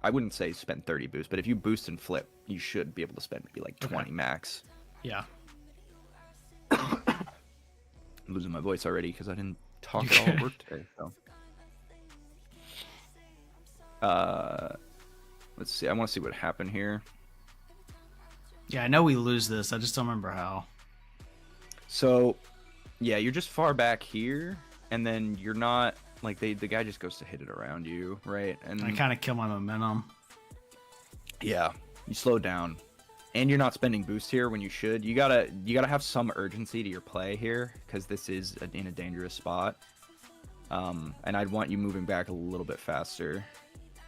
I wouldn't say spend 30 boosts, but if you boost and flip, you should be able to spend maybe like 20 max. Yeah. I'm losing my voice already because I didn't talk at all at work today. So, let's see. I want to see what happened here. Yeah, I know we lose this. I just don't remember how. So, yeah, you're just far back here, and then you're not like the guy just goes to hit it around you, right? And I kind of kill my momentum. yeah, you slow down, and you're not spending boost here when you should. You gotta have some urgency to your play here because this is in a dangerous spot. And I'd want you moving back a little bit faster.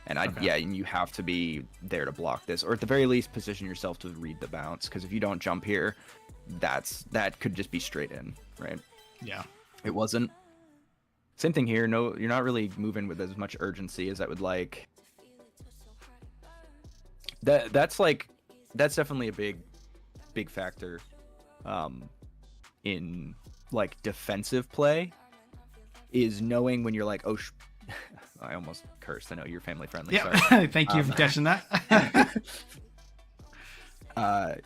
And and you have to be there to block this, or at the very least, position yourself to read the bounce. Because if you don't jump here, that could just be straight in, right? Yeah. It wasn't. Same thing here. No, you're not really moving with as much urgency as I would like. That's definitely a big factor, in like defensive play, is knowing when you're like, oh. I almost cursed. I know you're family friendly. Yeah. Sorry. Thank you for catching that.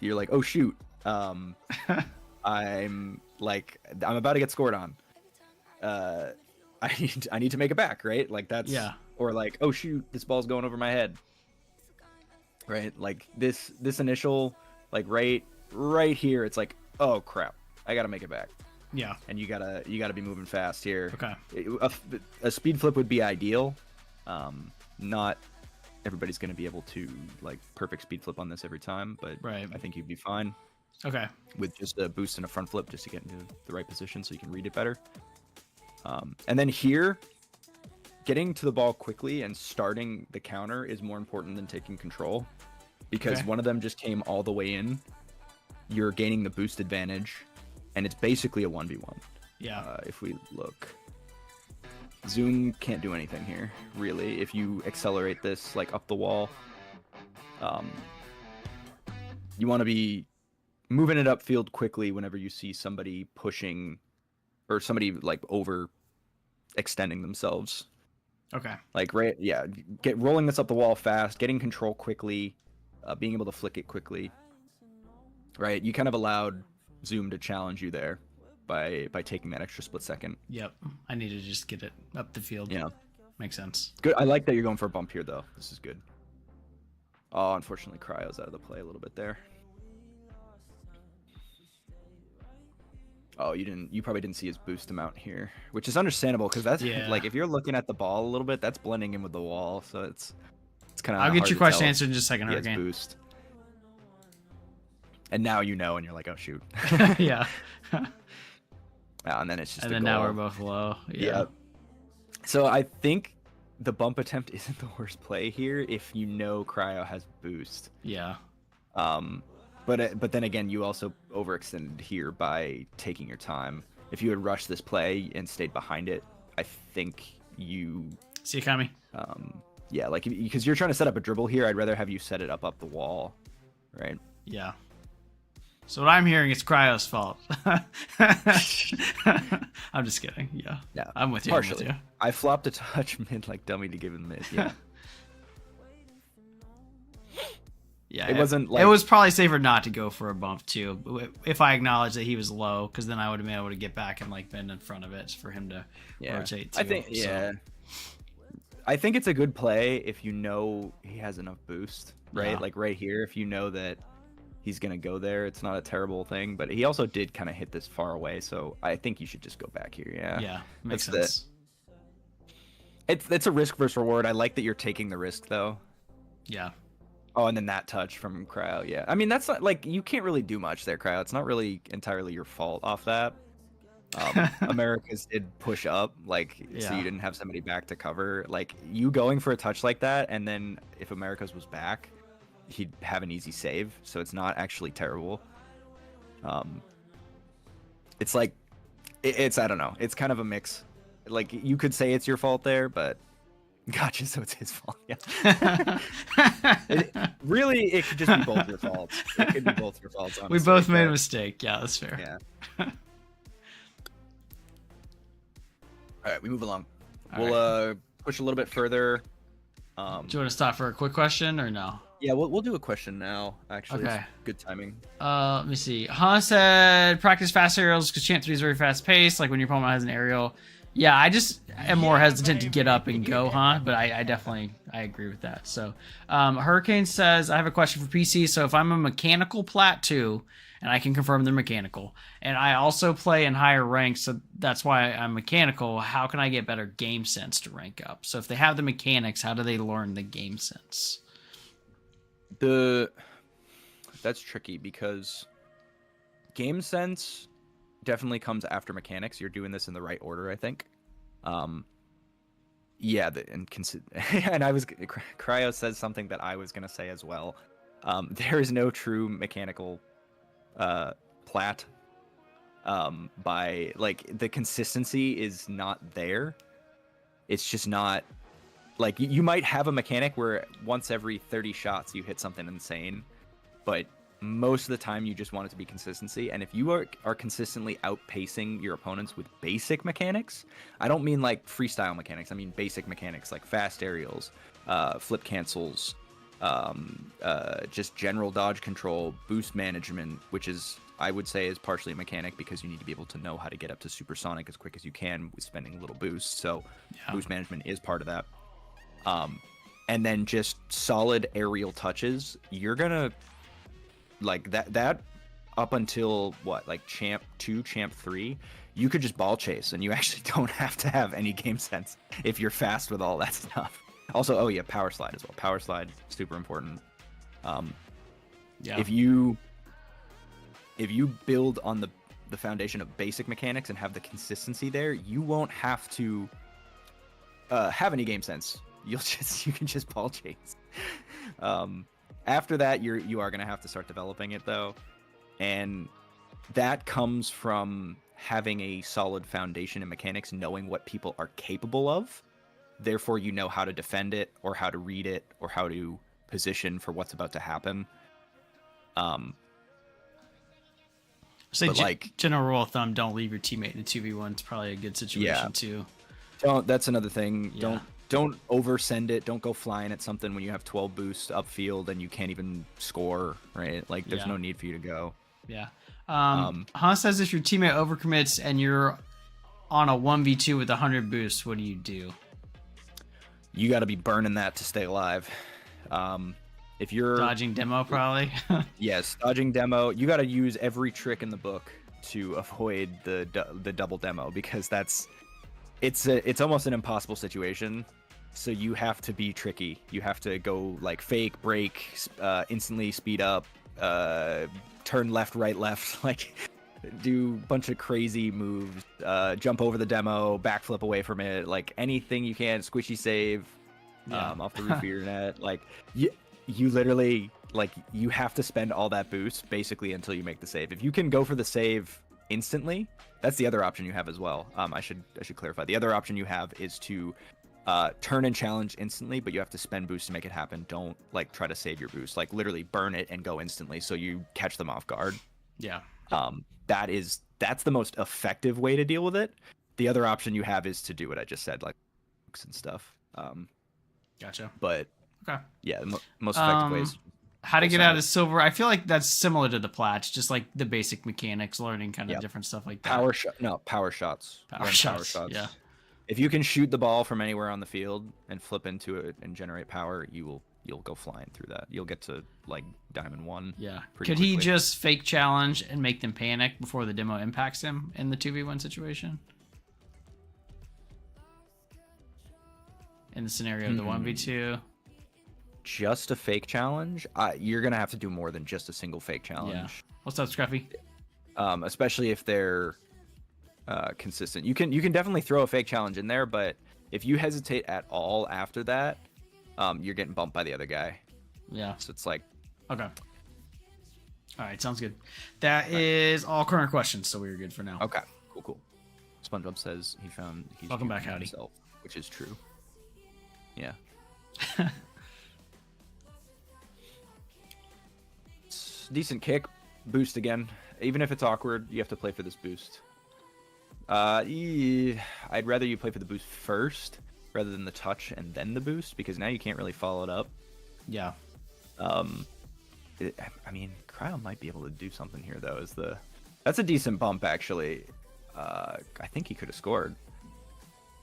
You're like, oh shoot. I'm about to get scored on. I need to make it back, right? Like that's Or like, oh shoot, this ball's going over my head. Right? Like this initial, like right here, it's like, oh crap, I gotta make it back. Yeah. And you gotta be moving fast here. Okay. A speed flip would be ideal. Not everybody's gonna be able to like perfect speed flip on this every time, but I think you'd be fine. Okay. With just a boost and a front flip just to get into the right position so you can read it better. And then here, getting to the ball quickly and starting the counter is more important than taking control, because one of them just came all the way in. You're gaining the boost advantage. And it's basically a 1v1. Yeah. If we look, Zoom can't do anything here, really. If you accelerate this like up the wall, you want to be moving it upfield quickly whenever you see somebody pushing or somebody like over extending themselves. Okay. Like get rolling this up the wall fast, getting control quickly, being able to flick it quickly. Right. You kind of allowed Zoom to challenge you there by taking that extra split second. Yep. I need to just get it up the field. Yeah. Makes sense. Good. I like that you're going for a bump here though. This is good. Oh, unfortunately Cryo's out of the play a little bit there. Oh, you probably didn't see his boost amount here, which is understandable because that's like if you're looking at the ball a little bit, that's blending in with the wall, so it's kind of. I'll get your question answered in just a second. Hurricane. Boost. And now you know, and you're like, oh shoot. Yeah. And then it's just. And then now we're both low. Yeah. So I think the bump attempt isn't the worst play here if you know Cryo has boost. Yeah. But then again, you also overextended here by taking your time. If you had rushed this play and stayed behind it, I think you. See you coming. Yeah, like because you're trying to set up a dribble here, I'd rather have you set it up the wall, right? Yeah. So what I'm hearing is Cryo's fault. I'm just kidding. Yeah. Yeah. I'm with you. Partially. I'm with you. I flopped a touch mid like dummy to give him mid. Yeah. Yeah. It wasn't like. It was probably safer not to go for a bump too. If I acknowledged that he was low, because then I would have been able to get back and like bend in front of it for him to rotate. Too, I think. Yeah. I think it's a good play if you know he has enough boost, right? Yeah. Like right here, if you know that he's gonna go there, it's not a terrible thing. But he also did kind of hit this far away, so I think you should just go back here. Yeah. Yeah, makes That's sense. It's a risk versus reward. I like that you're taking the risk though. Yeah. Oh, and then that touch from Cryo. Yeah. I mean, that's not like you can't really do much there, Cryo. It's not really entirely your fault off that. Americas did push up, like, so Yeah. you didn't have somebody back to cover. Like, you going for a touch like that, and then if Americas was back, he'd have an easy save, so it's not actually terrible. It's like, it's I don't know. It's kind of a mix. Like, you could say it's your fault there, but gotcha, so it's his fault. Yeah. Really, it could just be both your faults. It could be both your faults, honestly. We both made a mistake. Yeah, that's fair. Yeah. All right, we move along. All We'll push a little bit further. Do you want to stop for a quick question or no? Yeah, we'll do a question now. Actually, Okay. It's good timing. Let me see. Han said practice fast aerials because Champ 3 is very fast paced. Like when your opponent has an aerial. Yeah, I just am more hesitant to get up and go, huh? But I definitely agree with that. So, Hurricane says I have a question for PC. So if I'm a mechanical plat 2, and I can confirm they're mechanical, and I also play in higher ranks, so that's why I'm mechanical. How can I get better game sense to rank up? So if they have the mechanics, how do they learn the game sense? That's tricky because game sense definitely comes after mechanics. You're doing this in the right order, I think. Yeah, and I was Cryo says something that I was gonna say as well. There is no true mechanical plat. By like the consistency is not there. It's just not like you might have a mechanic where once every 30 shots you hit something insane, but most of the time you just want it to be consistency. And if you are consistently outpacing your opponents with basic mechanics, I don't mean like freestyle mechanics, I mean basic mechanics like fast aerials, flip cancels, just general dodge control, boost management, which is I would say is partially a mechanic because you need to be able to know how to get up to supersonic as quick as you can with spending little boosts. So Yeah. boost management is part of that. And then just solid aerial touches, you're gonna like that up until what, like champ 2, champ 3, you could just ball chase and you actually don't have to have any game sense if you're fast with all that stuff. Also, oh yeah, power slide as well. Power slide, super important. Yeah. If you build on the foundation of basic mechanics and have the consistency there, you won't have to have any game sense. You can just ball chase. After that, you are gonna have to start developing it though, and that comes from having a solid foundation in mechanics, knowing what people are capable of. Therefore, you know how to defend it, or how to read it, or how to position for what's about to happen. Say but like general rule of thumb: don't leave your teammate in the 2v1. It's probably a good situation too. That's another thing. Yeah. Don't oversend it. Don't go flying at something when you have 12 boosts upfield and you can't even score, right? Like there's no need for you to go. Yeah. Han says if your teammate overcommits and you're on a 1v2 with 100 boosts, what do you do? You got to be burning that to stay alive. If you're dodging demo, probably. Yes, dodging demo. You got to use every trick in the book to avoid the double demo, because it's almost an impossible situation. So you have to be tricky. You have to go like fake, break, instantly speed up, turn left, right, left, like do a bunch of crazy moves, jump over the demo, backflip away from it, like anything you can, squishy save off the roof of your net. Like you literally, like, you have to spend all that boost basically until you make the save. If you can go for the save instantly, that's the other option you have as well. I should clarify. The other option you have is to turn and challenge instantly, but you have to spend boost to make it happen. Don't like try to save your boost. Like literally burn it and go instantly so you catch them off guard. Yeah. That's the most effective way to deal with it. The other option you have is to do what I just said, like and stuff. Gotcha. But okay. Yeah, the most effective ways. How to get out of silver? I feel like that's similar to the plats, just like the basic mechanics, learning kind of different stuff like that. Power shots. Power shots. If you can shoot the ball from anywhere on the field and flip into it and generate power, you'll go flying through that. You'll get to like Diamond 1. Yeah. pretty Could he quickly. just fake challenge and make them panic before the demo impacts him in the 2v1 situation? In the scenario of the 1v2? Just a fake challenge? You're going to have to do more than just a single fake challenge. Yeah. What's up, Scruffy? Especially if they're consistent. You can definitely throw a fake challenge in there, but if you hesitate at all after that, you're getting bumped by the other guy. Yeah. So it's like... Okay. All right, sounds good. That is all current questions, so we're good for now. Okay, cool. SpongeBob says he's Welcome back, Howdy. himself, which is true. Yeah. It's decent kick. Boost again. Even if it's awkward, you have to play for this boost. I'd rather you play for the boost first rather than the touch and then the boost, because now you can't really follow it up. Yeah. I mean, Cryo might be able to do something here, though. That's a decent bump, actually. I think he could have scored.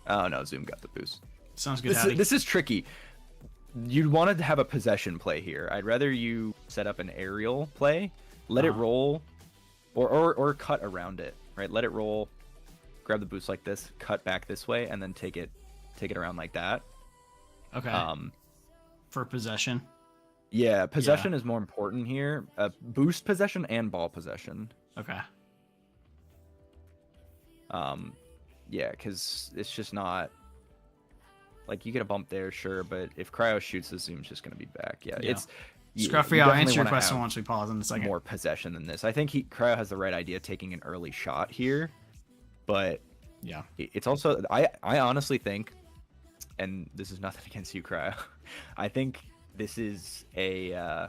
Oh, no, Zoom got the boost. Sounds good, Howdy. This is tricky. You'd want to have a possession play here. I'd rather you set up an aerial play, let it roll, or cut around it, right? Let it roll, grab the boost like this, cut back this way, and then take it around like that. Okay. For possession. Yeah, possession is more important here. Boost possession and ball possession. Okay. Yeah, because it's just not... Like, you get a bump there, sure, but if Cryo shoots, the Zoom's just going to be back. Yeah, it's... Scruffy, I'll answer your question once we pause in a second. More possession than this. I think Cryo has the right idea taking an early shot here, but... Yeah. It's also... I honestly think, and this is nothing against you, Cryo, I think this is a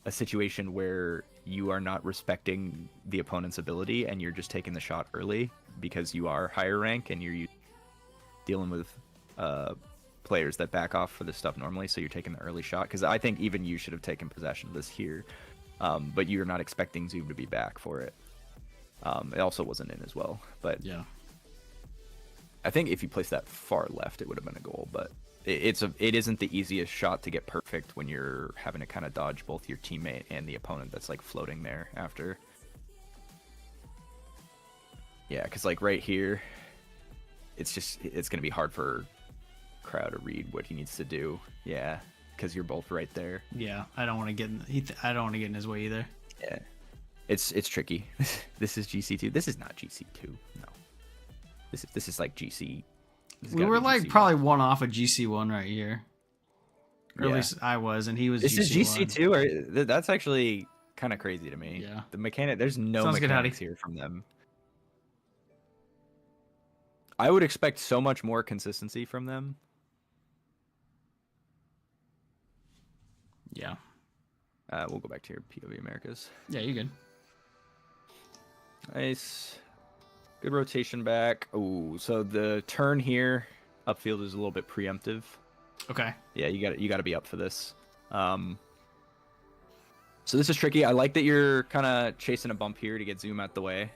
situation where you are not respecting the opponent's ability and you're just taking the shot early because you are higher rank and you're dealing with players that back off for this stuff normally, so you're taking the early shot. Because I think even you should have taken possession of this here, but you're not expecting Zoom to be back for it. It also wasn't in as well, but yeah, I think if you placed that far left, it would have been a goal. But it isn't the easiest shot to get perfect when you're having to kind of dodge both your teammate and the opponent that's like floating there after. Yeah, because like right here, it's gonna be hard for Crowd to read what he needs to do. Yeah, because you're both right there. Yeah, I don't want to get I don't want to get in his way either. Yeah, it's tricky. This is GC2. This is not GC2. No, this is like GC. We were like GC1. Probably one off of GC1 right here. Or yeah. At least I was, and he was. This GC1. is GC2. Or that's actually kind of crazy to me. Yeah. The mechanic. There's no Sounds mechanics here from them. I would expect so much more consistency from them. Yeah. We'll go back to your POV Americas. Yeah, you're good. Nice. Good rotation back. Oh, so the turn here upfield is a little bit preemptive. Okay. Yeah, you got to be up for this. So this is tricky. I like that you're kind of chasing a bump here to get Zoom out the way.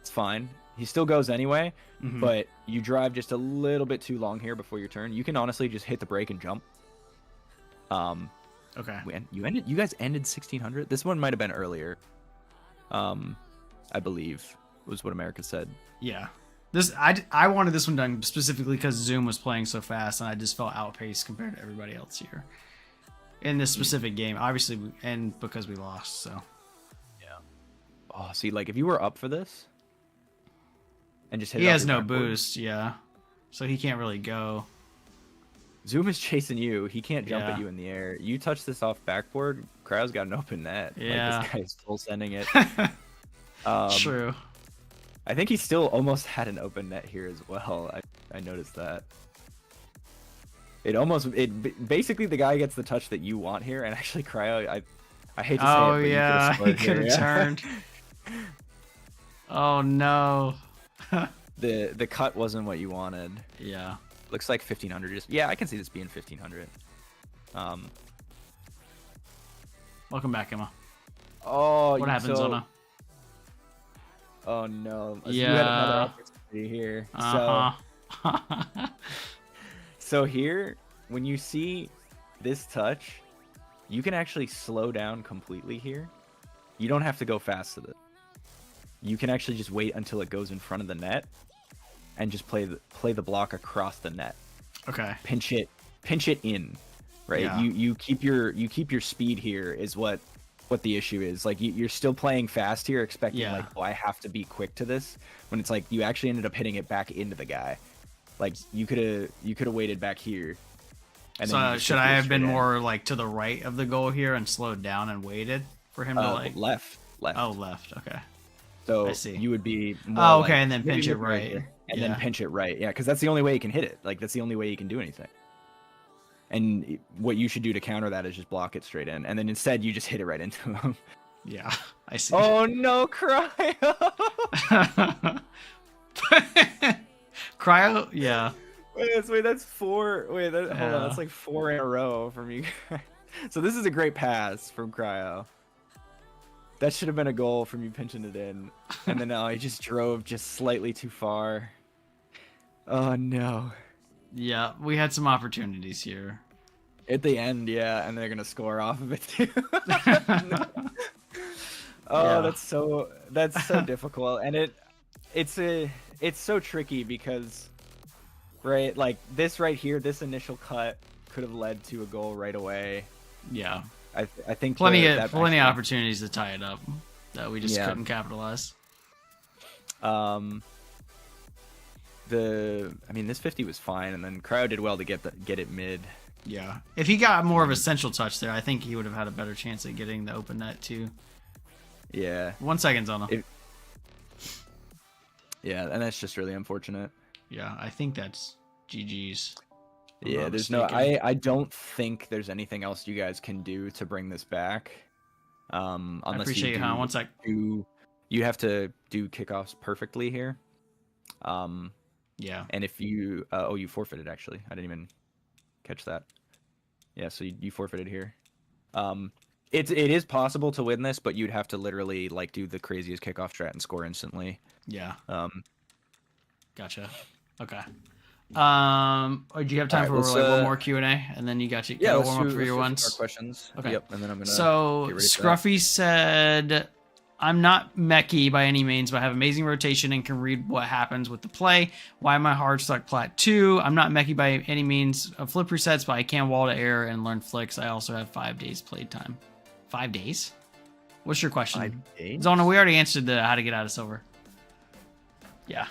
It's fine. He still goes anyway, but you drive just a little bit too long here before your turn. You can honestly just hit the brake and jump. Okay. You guys ended 1600. This one might have been earlier. I believe was what America said. Yeah. I wanted this one done specifically because Zoom was playing so fast and I just felt outpaced compared to everybody else here in this specific game. Obviously, and because we lost, so. Yeah. Oh, see, like if you were up for this and just hit. He has no boost, yeah. So he can't really go. Zoom is chasing you. He can't jump at you in the air. You touch this off backboard, Crowd's got an open net. Yeah. Like, this guy's full sending it. True. I think he still almost had an open net here as well. I noticed that. Basically the guy gets the touch that you want here, and actually Cryo, I hate to say it, but yeah, he could have turned. Oh no. The cut wasn't what you wanted. Yeah. Looks like 1500. Yeah, I can see this being 1500. Welcome back, Emma. Oh, what happens, Zona? Oh no. Yeah. See here. Uh-huh. So here, when you see this touch, you can actually slow down completely here. You don't have to go fast with it. You can actually just wait until it goes in front of the net, and just play the block across the net. Okay. Pinch it in, right? Yeah. You keep your speed here is what the issue is. Like you're still playing fast here, expecting like, oh, I have to be quick to this. When it's like you actually ended up hitting it back into the guy. Like you could have waited back here. And so then should I have been more like to the right of the goal here and slowed down and waited for him to like left? Oh, left. Okay. So I see. You would be more okay, like, and then pinch it right. And then pinch it right. Yeah, because that's the only way you can hit it. Like that's the only way you can do anything. And what you should do to counter that is just block it straight in, and then instead you just hit it right into him. Yeah, I see. Oh no, Cryo! Cryo, yeah. Wait, that's four. Hold on, that's like 4 in a row from you guys. So this is a great pass from Cryo. That should have been a goal from you pinching it in, and then he just drove just slightly too far. Oh no. Yeah, we had some opportunities here. At the end, yeah, and they're gonna score off of it too. That's so difficult, and it's so tricky because, right, like this right here, this initial cut could have led to a goal right away. Yeah, I think plenty of opportunities to tie it up that we just couldn't capitalize. This 50 was fine, and then Cryo did well to get it mid. Yeah, if he got more of a central touch there, I think he would have had a better chance at getting the open net too. Yeah. 1 second's on him. Yeah, and that's just really unfortunate. Yeah, I think that's GG's. Yeah, there's no. I don't think there's anything else you guys can do to bring this back. Unless I appreciate you, huh? 1 sec. You have to do kickoffs perfectly here. Yeah. And if you you forfeited actually. I didn't even catch that. Yeah, so you forfeited here. It is possible to win this, but you'd have to literally like do the craziest kickoff strat and score instantly. Yeah. Gotcha. Okay. Do you have time for one more Q&A, and then you got yeah, warm up for your ones? More questions. Okay. Yep. And then I'm gonna. So Scruffy said, "I'm not mechy by any means, but I have amazing rotation and can read what happens with the play. Why am I hard stuck plat 2? I'm not mechy by any means of flip resets, but I can wall to air and learn flicks. I also have 5 days played time. 5 days? What's your question? 5 days? Zona, we already answered the how to get out of silver. Yeah.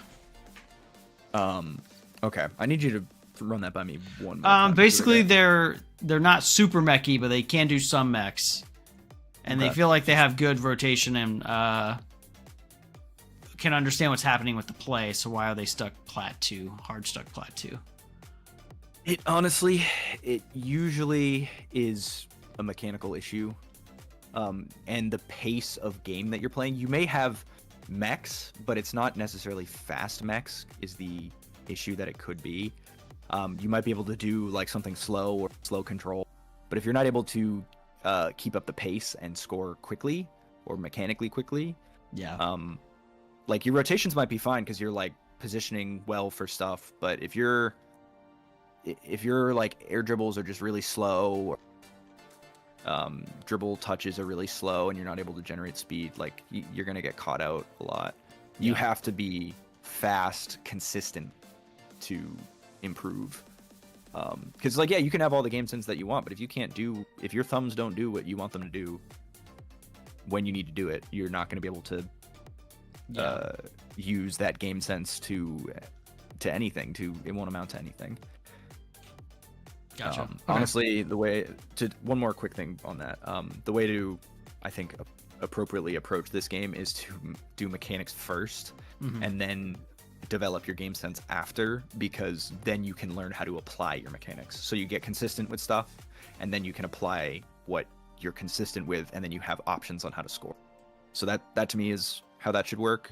Okay. I need you to run that by me one more time. Basically, they're not super mechy, but they can do some mechs. And they feel like they have good rotation and can understand what's happening with the play. So why are they stuck plat 2? Hard stuck plat 2? It honestly, it usually is a mechanical issue. And the pace of game that you're playing. You may have mechs, but it's not necessarily fast mechs is the issue that it could be. You might be able to do like something slow or slow control. But if you're not able to keep up the pace and score quickly or mechanically quickly, like your rotations might be fine because you're like positioning well for stuff, but if you're like air dribbles are just really slow, or dribble touches are really slow and you're not able to generate speed, like you're gonna get caught out a lot. You have to be fast, consistent to improve. Because like you can have all the game sense that you want, but if your thumbs don't do what you want them to do when you need to do it, you're not going to be able to use that game sense to anything. It won't amount to anything. Gotcha. Honestly, one more quick thing on that. The way to, I think, appropriately approach this game is to do mechanics first, and then develop your game sense after, because then you can learn how to apply your mechanics. So you get consistent with stuff, and then you can apply what you're consistent with, and then you have options on how to score. So that to me is how that should work.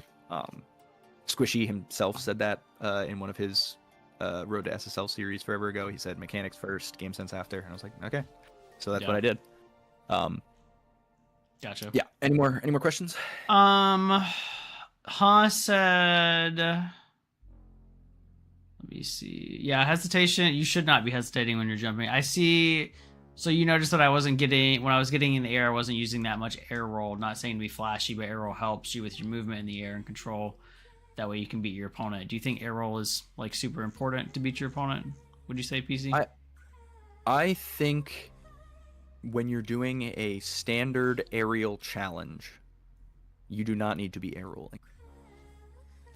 Squishy himself said that in one of his Road to SSL series forever ago. He said mechanics first, game sense after, and I was like, okay. So that's what I did. Gotcha. Yeah. Any more questions? Ha said, me see. Yeah, hesitation. You should not be hesitating when you're jumping. I see. So you noticed that I wasn't getting, when I was getting in the air, I wasn't using that much air roll. Not saying to be flashy, but air roll helps you with your movement in the air and control. That way you can beat your opponent. Do you think air roll is like super important to beat your opponent? Would you say, PC? I think when you're doing a standard aerial challenge, you do not need to be air rolling.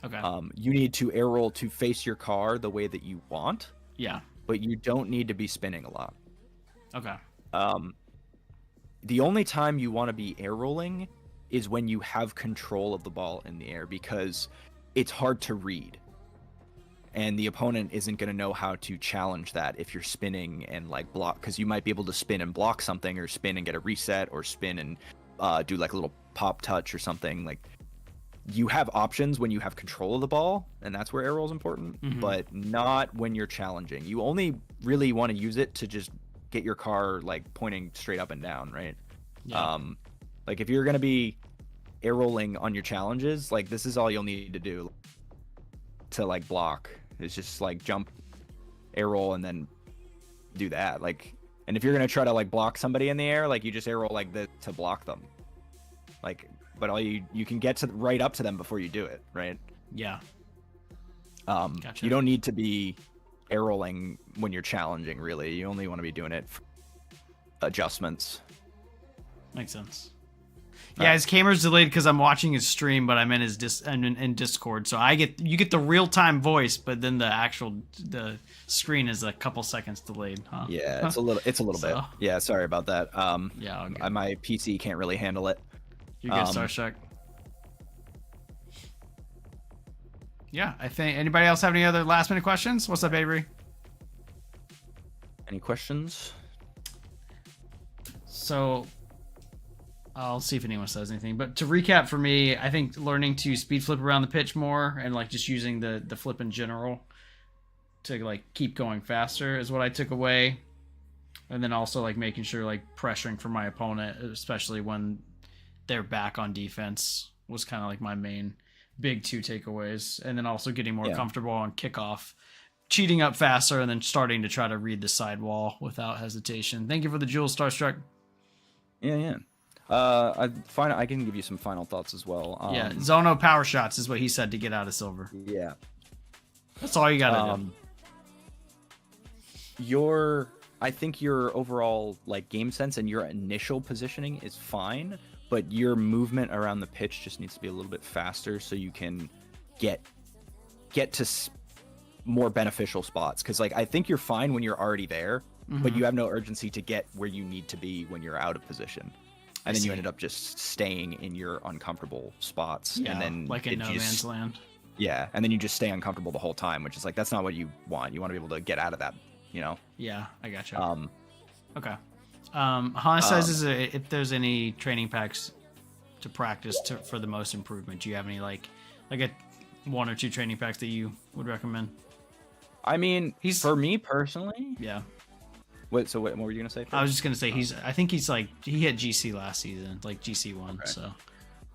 Okay. You need to air roll to face your car the way that you want. Yeah. But you don't need to be spinning a lot. Okay. The only time you want to be air rolling is when you have control of the ball in the air, because it's hard to read. And the opponent isn't going to know how to challenge that if you're spinning and like block, because you might be able to spin and block something, or spin and get a reset, or spin and do like a little pop touch or something. Like, you have options when you have control of the ball, and that's where air roll is important, but not when you're challenging. You only really want to use it to just get your car like pointing straight up and down, right? Yeah. Like if you're going to be air rolling on your challenges, like this is all you'll need to do to like block. It's just like jump, air roll, and then do that. Like, and if you're going to try to like block somebody in the air, like you just air roll like this to block them. Like, but all you can get to right up to them before you do it, right? Yeah. Gotcha. You don't need to be air rolling when you're challenging, really. You only want to be doing it for adjustments. Makes sense. Yeah, his camera's delayed because I'm watching his stream, but I'm in his in Discord, so you get the real time voice, but then the screen is a couple seconds delayed. Huh? Yeah, it's a little bit. Yeah, sorry about that. Yeah, my PC can't really handle it. You're good, Starstruck. Yeah, I think. Anybody else have any other last minute questions? What's up, Avery? Any questions? So, I'll see if anyone says anything. But to recap for me, I think learning to speed flip around the pitch more and like just using the flip in general to like keep going faster is what I took away. And then also like making sure like pressuring for my opponent, especially when they're back on defense, was kind of like my main big two takeaways. And then also getting more comfortable on kickoff, cheating up faster, and then starting to try to read the sidewall without hesitation. Thank you for the jewels, Starstruck. Yeah. I can give you some final thoughts as well. Zono power shots is what he said to get out of silver. Yeah. That's all you gotta do. I think your overall like game sense and your initial positioning is fine, but your movement around the pitch just needs to be a little bit faster so you can get to more beneficial spots. Because like I think you're fine when you're already there, but you have no urgency to get where you need to be when you're out of position. And then you ended up just staying in your uncomfortable spots. Yeah, and then like in no man's land. Yeah, and then you just stay uncomfortable the whole time, which is like, that's not what you want. You want to be able to get out of that, you know? Yeah, I gotcha. Okay. Han says if there's any training packs to practice for the most improvement. Do you have any like a 1 or 2 training packs that you would recommend? I mean, for me personally. Yeah. What were you gonna say? I was just gonna say I think he's like he hit GC last season, like GC1. Okay. So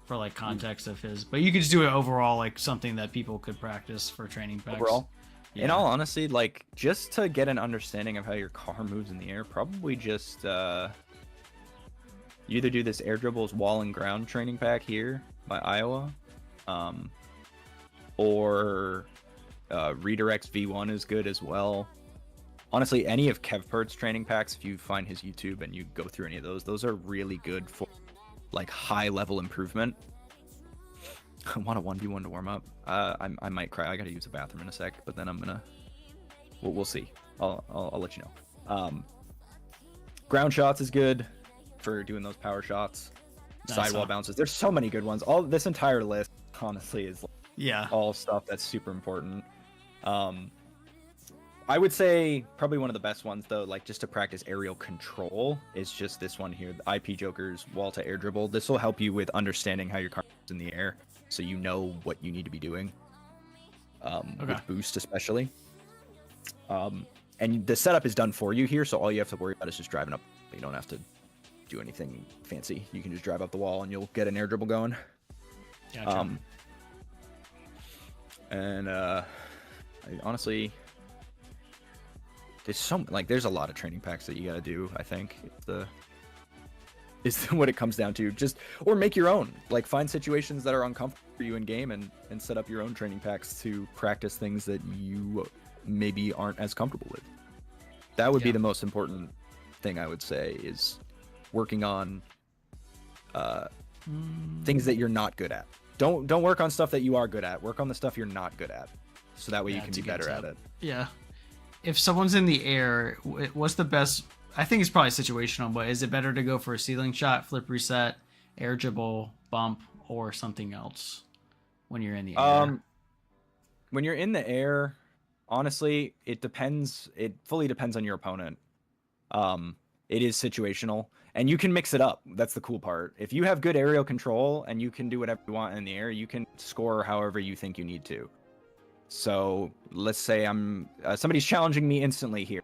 for like context of his, but you could just do it overall, like something that people could practice for training packs. Overall, in all honesty, like just to get an understanding of how your car moves in the air, probably just you either do this Air Dribbles Wall and Ground training pack here by Iowa, or Redirects V1 is good as well. Honestly, any of Kev Pert's training packs, if you find his YouTube and you go through any of those are really good for like high level improvement. I want a 1v1 to warm up. I might cry. I gotta use the bathroom in a sec, but then I'm gonna. We'll see. I'll let you know. Ground shots is good for doing those power shots. Sidewall bounces. There's so many good ones. All this entire list, honestly, is all stuff that's super important. I would say probably one of the best ones though, like just to practice aerial control, is just this one here, the IP Joker's wall to air dribble. This will help you with understanding how your car is in the air, so you know what you need to be doing. With boost especially. And the setup is done for you here, so all you have to worry about is just driving up. You don't have to do anything fancy. You can just drive up the wall and you'll get an air dribble going. Gotcha. And honestly, there's a lot of training packs that you gotta do. I think is what it comes down to. Or make your own. Like, find situations that are uncomfortable for you in game and set up your own training packs to practice things that you maybe aren't as comfortable with. That would be the most important thing, I would say, is working on things that you're not good at. Don't work on stuff that you are good at. Work on the stuff you're not good at, so that way you can be better at it. Yeah. If someone's in the air, what's the best? I think it's probably situational, but is it better to go for a ceiling shot, flip reset, air dribble, bump, or something else when you're in the air? When you're in the air, honestly, it depends. It fully depends on your opponent. It is situational, and you can mix it up. That's the cool part. If you have good aerial control and you can do whatever you want in the air, you can score however you think you need to. So let's say somebody's challenging me instantly here.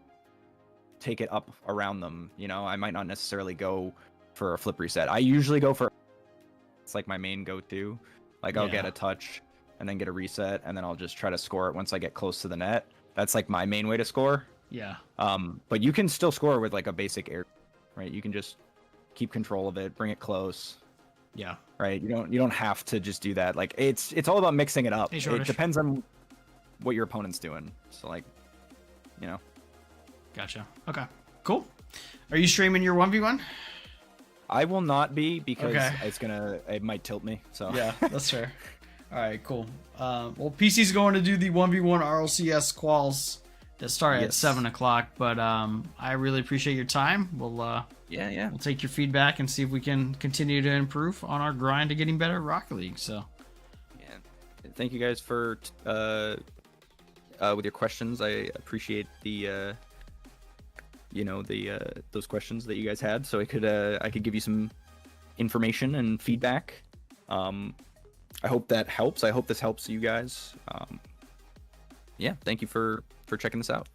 Take it up around them. I might not necessarily go for a flip reset. I usually go for, it's like my main go-to. Like, I'll get a touch and then get a reset, and then I'll just try to score it once I get close to the net. That's like my main way to score. Yeah. But you can still score with like a basic air, right? You can just keep control of it, bring it close. Yeah. Right. You don't have to just do that. Like, it's all about mixing it up. It depends on what your opponent's doing. So, like, Gotcha. Okay. Cool. Are you streaming your 1v1? I will not be, because it might tilt me. So yeah, that's fair. All right, cool. Well, PC's going to do the 1v1 RLCS quals that start at 7 o'clock, but I really appreciate your time. We'll we'll take your feedback and see if we can continue to improve on our grind to getting better at Rocket League. So thank you guys for with your questions. I appreciate the those questions that you guys had, so I could give you some information and feedback. I hope that helps. I hope this helps you guys. Thank you for checking this out.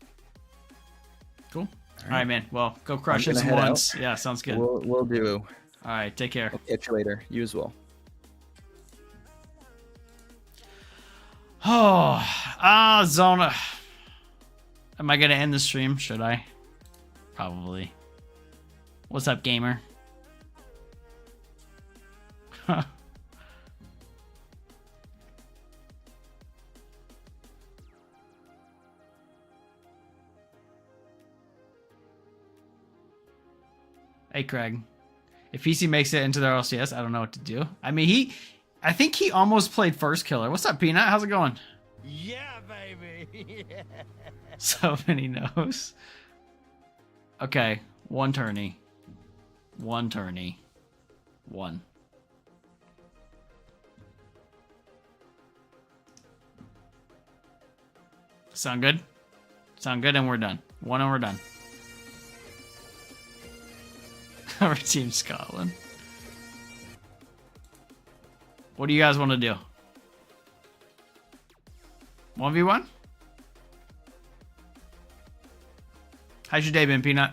Cool. All right, man. Well, go crush it some ones. Yeah, sounds good. We'll do. All right, take care. I'll catch you later. You as well. Zona. Am I gonna end the stream? Should I? Probably. What's up, gamer? Hey, Craig. If PC makes it into the LCS, I don't know what to do. I mean, I think he almost played first killer. What's up, Peanut? How's it going? Yeah, baby. Yeah. So many no's. Okay, one tourney. One tourney. One. Sound good? Sound good, and we're done. One and we're done. Our team Scotland. What do you guys want to do? 1v1? How's your day been, Peanut?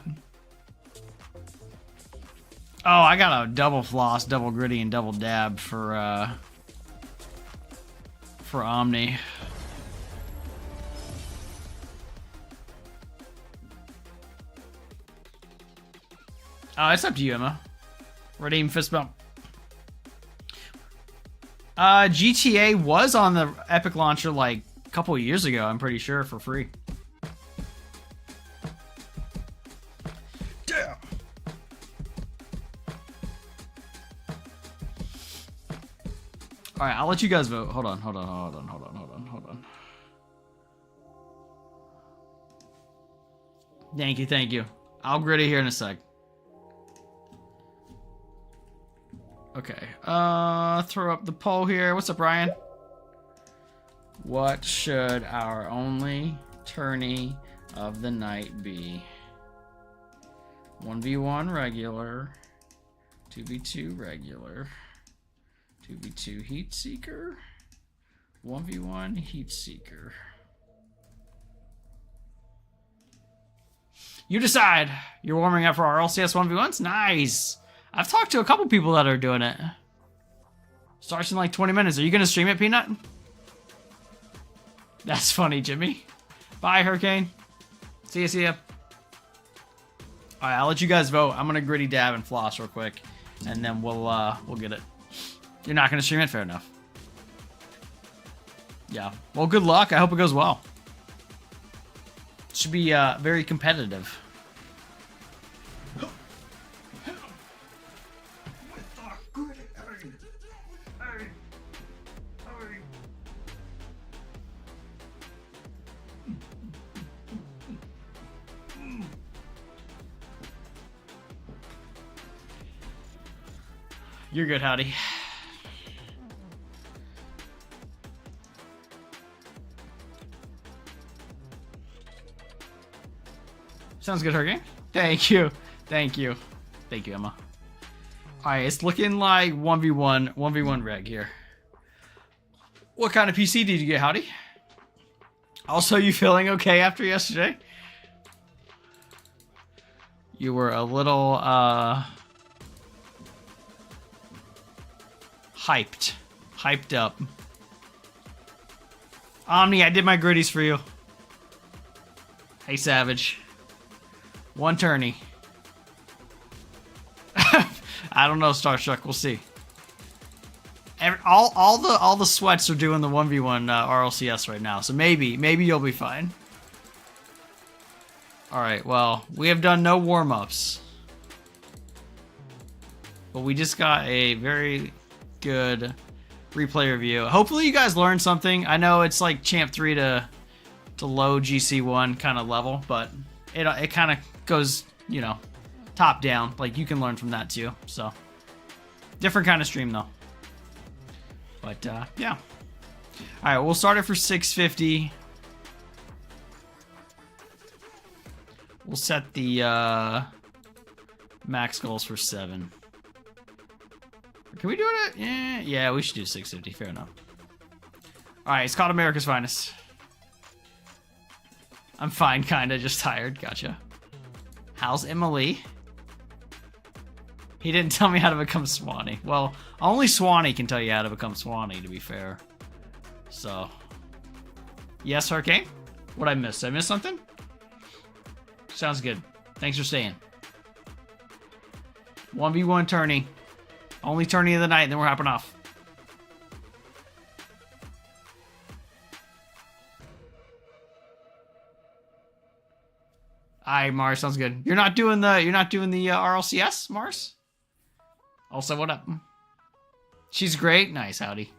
Oh, I got a double floss, double gritty, and double dab for Omni. Oh, it's up to you, Emma. Redeem fist bump. GTA was on the Epic Launcher like a couple of years ago, I'm pretty sure, for free. Damn. Alright, I'll let you guys vote. Hold on. Thank you. I'll gritty here in a sec. Okay, throw up the poll here. What's up, Ryan? What should our only tourney of the night be? 1v1 regular, 2v2 regular, 2v2 heat seeker, 1v1 heat seeker. You decide. You're warming up for our LCS 1v1s? Nice. I've talked to a couple people that are doing it. Starts in like 20 minutes. Are you going to stream it, Peanut? That's funny, Jimmy. Bye, Hurricane. See ya, see ya. Alright, I'll let you guys vote. I'm gonna gritty dab and floss real quick, and then we'll get it. You're not gonna stream it? Fair enough. Yeah. Well, good luck. I hope it goes well. Should be very competitive. You're good, Howdy. Sounds good, Hurricane. Thank you. Thank you. Thank you, Emma. Alright, it's looking like 1v1 reg here. What kind of PC did you get, Howdy? Also, you feeling okay after yesterday? You were a little, hyped up. Omni, I did my gritties for you. Hey, Savage. One tourney. I don't know, Starstruck. We'll see. All the sweats are doing the 1v1 RLCS right now, so maybe you'll be fine. All right. Well, we have done no warm-ups, but we just got a very good replay review. Hopefully you guys learned something. I know it's like Champ 3 to low GC1 kind of level, but it kind of goes, you know, top down. Like, you can learn from that too. So different kind of stream though. But yeah. All right, we'll start it for 650. We'll set the max goals for 7. Can we do it? Yeah, we should do 650. Fair enough. All right, it's called America's Finest. I'm fine, kinda, just tired. Gotcha. How's Emily? He didn't tell me how to become Swanee. Well, only Swanee can tell you how to become Swanee, to be fair. So, yes, Hurricane? What'd I miss? Did I miss something? Sounds good. Thanks for staying. 1v1 tourney. Only tourney of the night, and then we're hopping off. Alright, Mars, sounds good. You're not doing the RLCS, Mars? Also, what up? She's great. Nice, Howdy.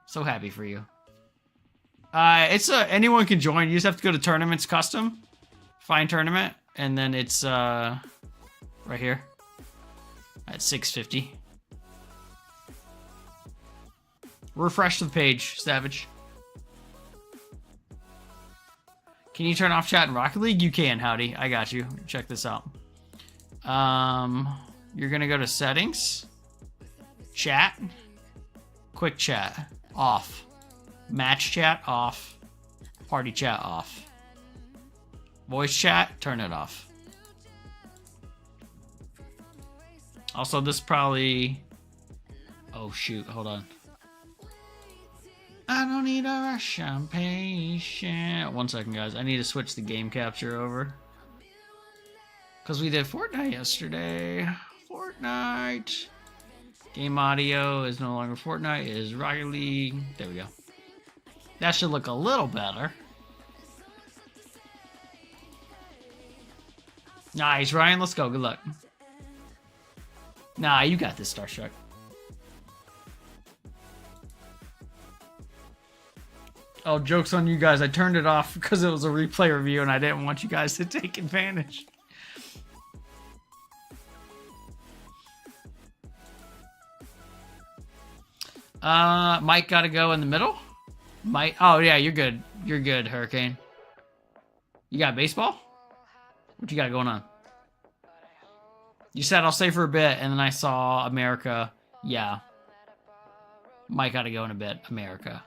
So happy for you. It's anyone can join. You just have to go to tournaments custom, find tournament, and then it's right here at 650. Refresh the page, Savage. Can you turn off chat in Rocket League? You can, Howdy. I got you. Check this out. You're gonna go to settings, chat, quick chat, off, match chat, off, party chat, off, voice chat, turn it off. Also, this probably... Oh, shoot. Hold on. I don't need a rush, I'm patient. 1 second, guys. I need to switch the game capture over. Because we did Fortnite yesterday. Fortnite. Game audio is no longer Fortnite. It is Rocket League. There we go. That should look a little better. Nice, Ryan. Let's go. Good luck. Nah, you got this, Starstruck. Oh, joke's on you guys. I turned it off because it was a replay review and I didn't want you guys to take advantage. Mike gotta go in the middle? Mike, oh yeah, you're good. You're good, Hurricane. You got baseball? What you got going on? You said I'll stay for a bit, and then I saw America. Yeah. Mike gotta go in a bit. America.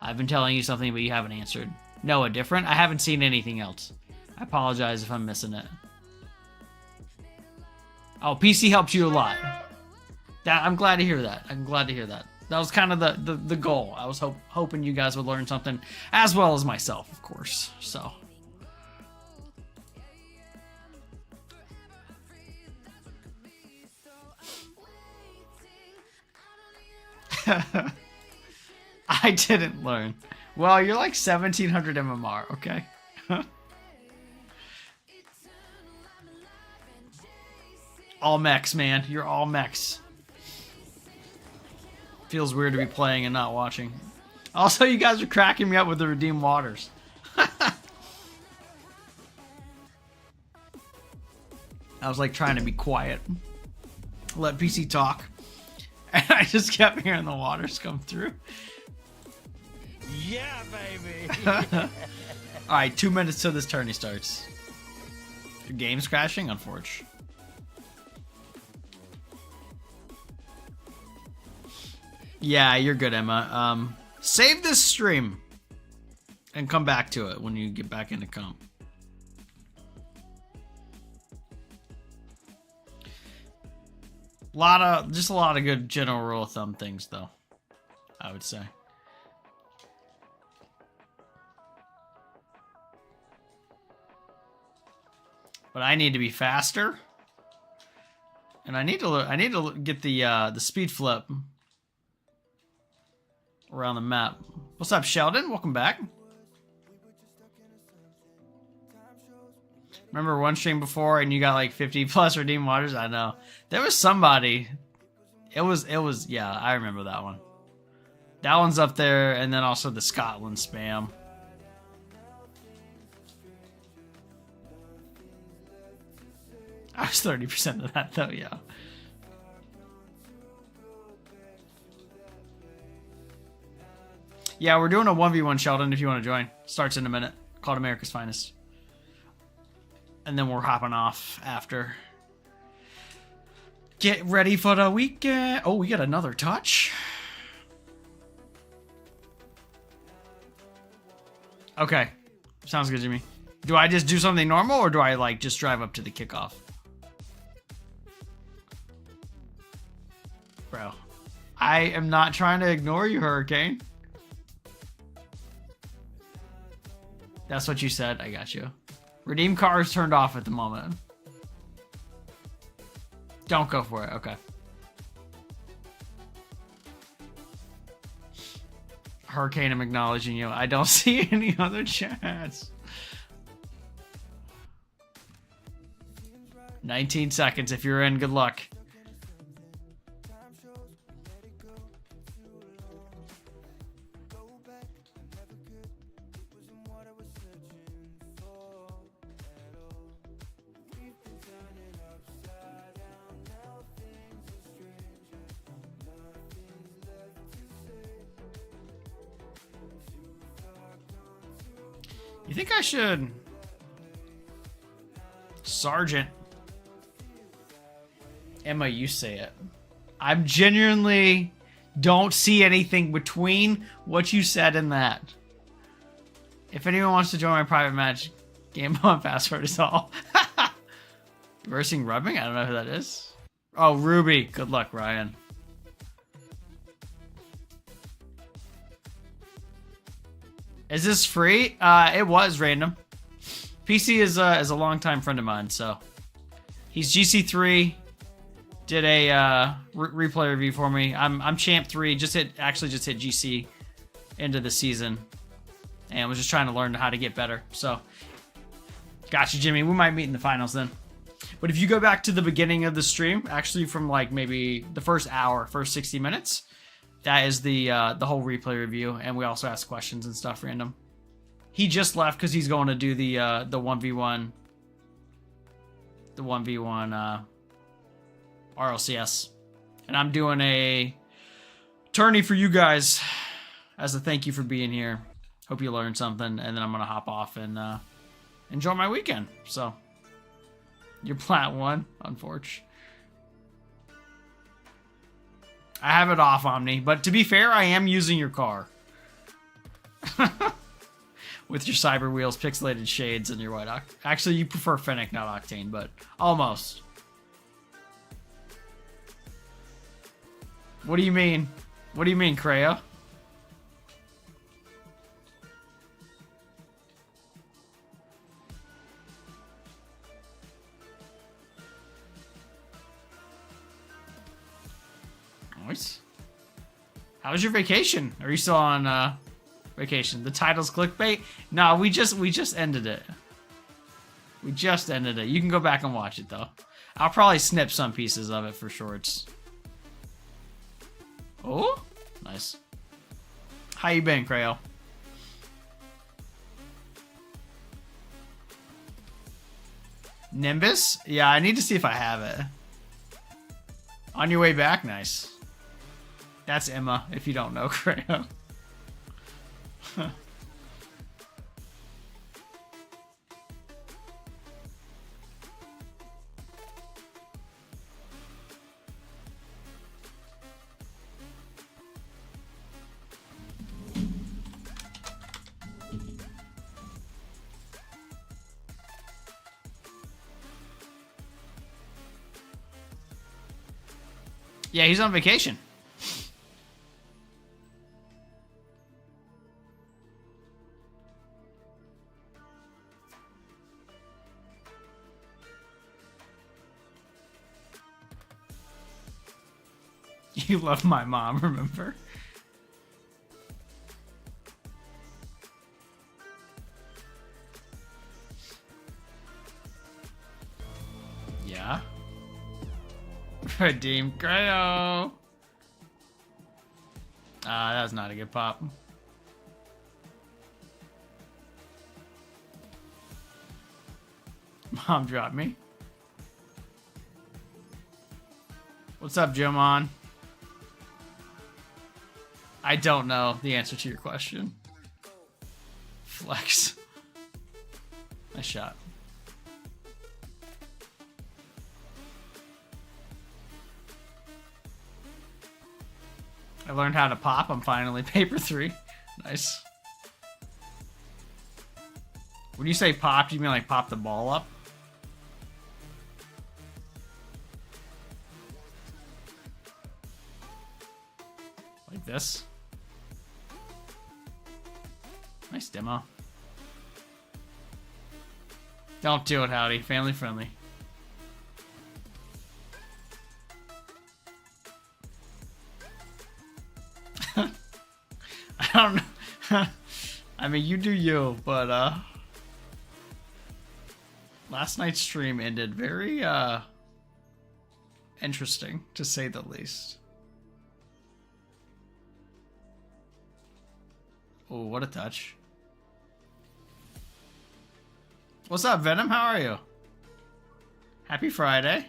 I've been telling you something, but you haven't answered. Noah, different? I haven't seen anything else. I apologize if I'm missing it. Oh, PC helps you a lot. I'm glad to hear that. I'm glad to hear that. That was kind of the goal. I was hoping you guys would learn something, as well as myself, of course. So, I didn't learn. Well, you're like 1700 MMR, okay? All mechs, man. You're all mechs. Feels weird to be playing and not watching. Also, you guys are cracking me up with the redeemed waters. I was like trying to be quiet. Let PC talk. And I just kept hearing the waters come through. Yeah, baby. Alright, 2 minutes till this tourney starts. Your game's crashing, unfortunately. Yeah, you're good, Emma. Save this stream and come back to it when you get back into comp. Just a lot of good general rule of thumb things, though, I would say. But I need to be faster, and I need to get the speed flip around the map. What's up, Sheldon? Welcome back. Remember one stream before and you got like 50 plus redeemed waters? I know. There was somebody. It was yeah, I remember that one. That one's up there, and then also the Scotland spam. I was 30% of that though, yeah. Yeah, we're doing a 1v1, Sheldon, if you want to join. Starts in a minute. Called America's Finest. And then we're hopping off after. Get ready for the weekend. Oh, we got another touch. Okay. Sounds good to me. Do I just do something normal, or do I like just drive up to the kickoff? Bro, I am not trying to ignore you, Hurricane. That's what you said. I got you. Redeem car is turned off at the moment. Don't go for it. Okay. Hurricane, I'm acknowledging you. I don't see any other chats. 19 seconds. If you're in, good luck. You think I should... Sergeant. Emma, you say it. I genuinely don't see anything between what you said and that. If anyone wants to join my private match, game on password is all. Reversing rubbing? I don't know who that is. Oh, Ruby. Good luck, Ryan. Is this free? It was random. PC is a longtime friend of mine, so he's GC3. Did a replay review for me. I'm champ 3. Just hit GC into the season, and was just trying to learn how to get better. So, gotcha, Jimmy. We might meet in the finals then. But if you go back to the beginning of the stream, actually from like maybe the first hour, first 60 minutes. That is the whole replay review, and we also ask questions and stuff random. He just left because he's going to do the 1v1, RLCS, and I'm doing a tourney for you guys as a thank you for being here. Hope you learned something, and then I'm gonna hop off and enjoy my weekend. So, you're plat 1, unfortunately. I have it off, Omni, but to be fair, I am using your car. With your cyber wheels, pixelated shades, and your white octane. Actually, you prefer Fennec, not Octane, but almost. What do you mean? What do you mean, Kreia? Nice. was your vacation? Are you still on vacation? The title's clickbait? No, we just ended it. We just ended it. You can go back and watch it though. I'll probably snip some pieces of it for shorts. Oh, nice. How you been, Creo? Nimbus? Yeah, I need to see if I have it. On your way back? Nice. That's Emma, if you don't know, Creo. Yeah, he's on vacation. You love my mom, remember? Yeah. Redeem Creo. That was not a good pop. Mom dropped me. What's up, Jomon? I don't know the answer to your question. Flex. Nice shot. I learned how to pop. I'm finally paper 3. Nice. When you say pop, do you mean like pop the ball up? Like this? Nice demo. Don't do it, Howdy. Family friendly. I don't know. I mean, you do you, but last night's stream ended very interesting, to say the least. Oh, what a touch. What's up, Venom? How are you? Happy Friday.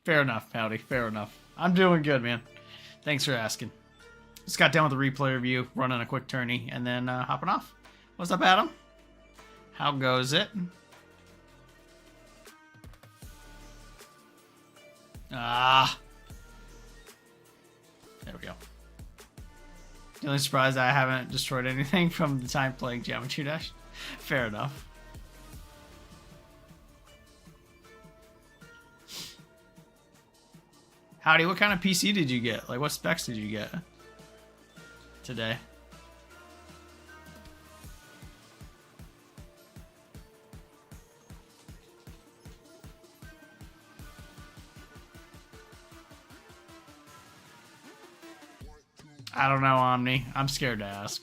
Fair enough, Pouty. Fair enough. I'm doing good, man. Thanks for asking. Just got done with the replay review, running a quick tourney, and then hopping off. What's up, Adam? How goes it? Ah. There we go. The only surprise I haven't destroyed anything from the time playing Geometry Dash. Fair enough. Howdy, what kind of PC did you get? Like, what specs did you get today? I don't know, Omni. I'm scared to ask.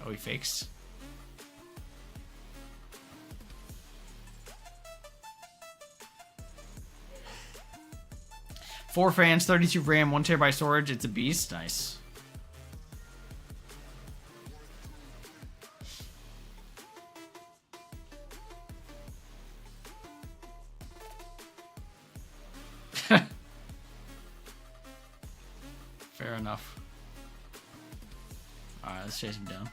Oh, he fakes. Four fans, 32 RAM, 1 TB storage. It's a beast. Nice. Fair enough. Alright, let's chase him down.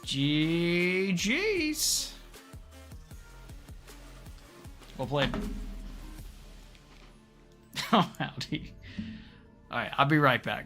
GG's. Well played. Oh, howdy. Alright, I'll be right back.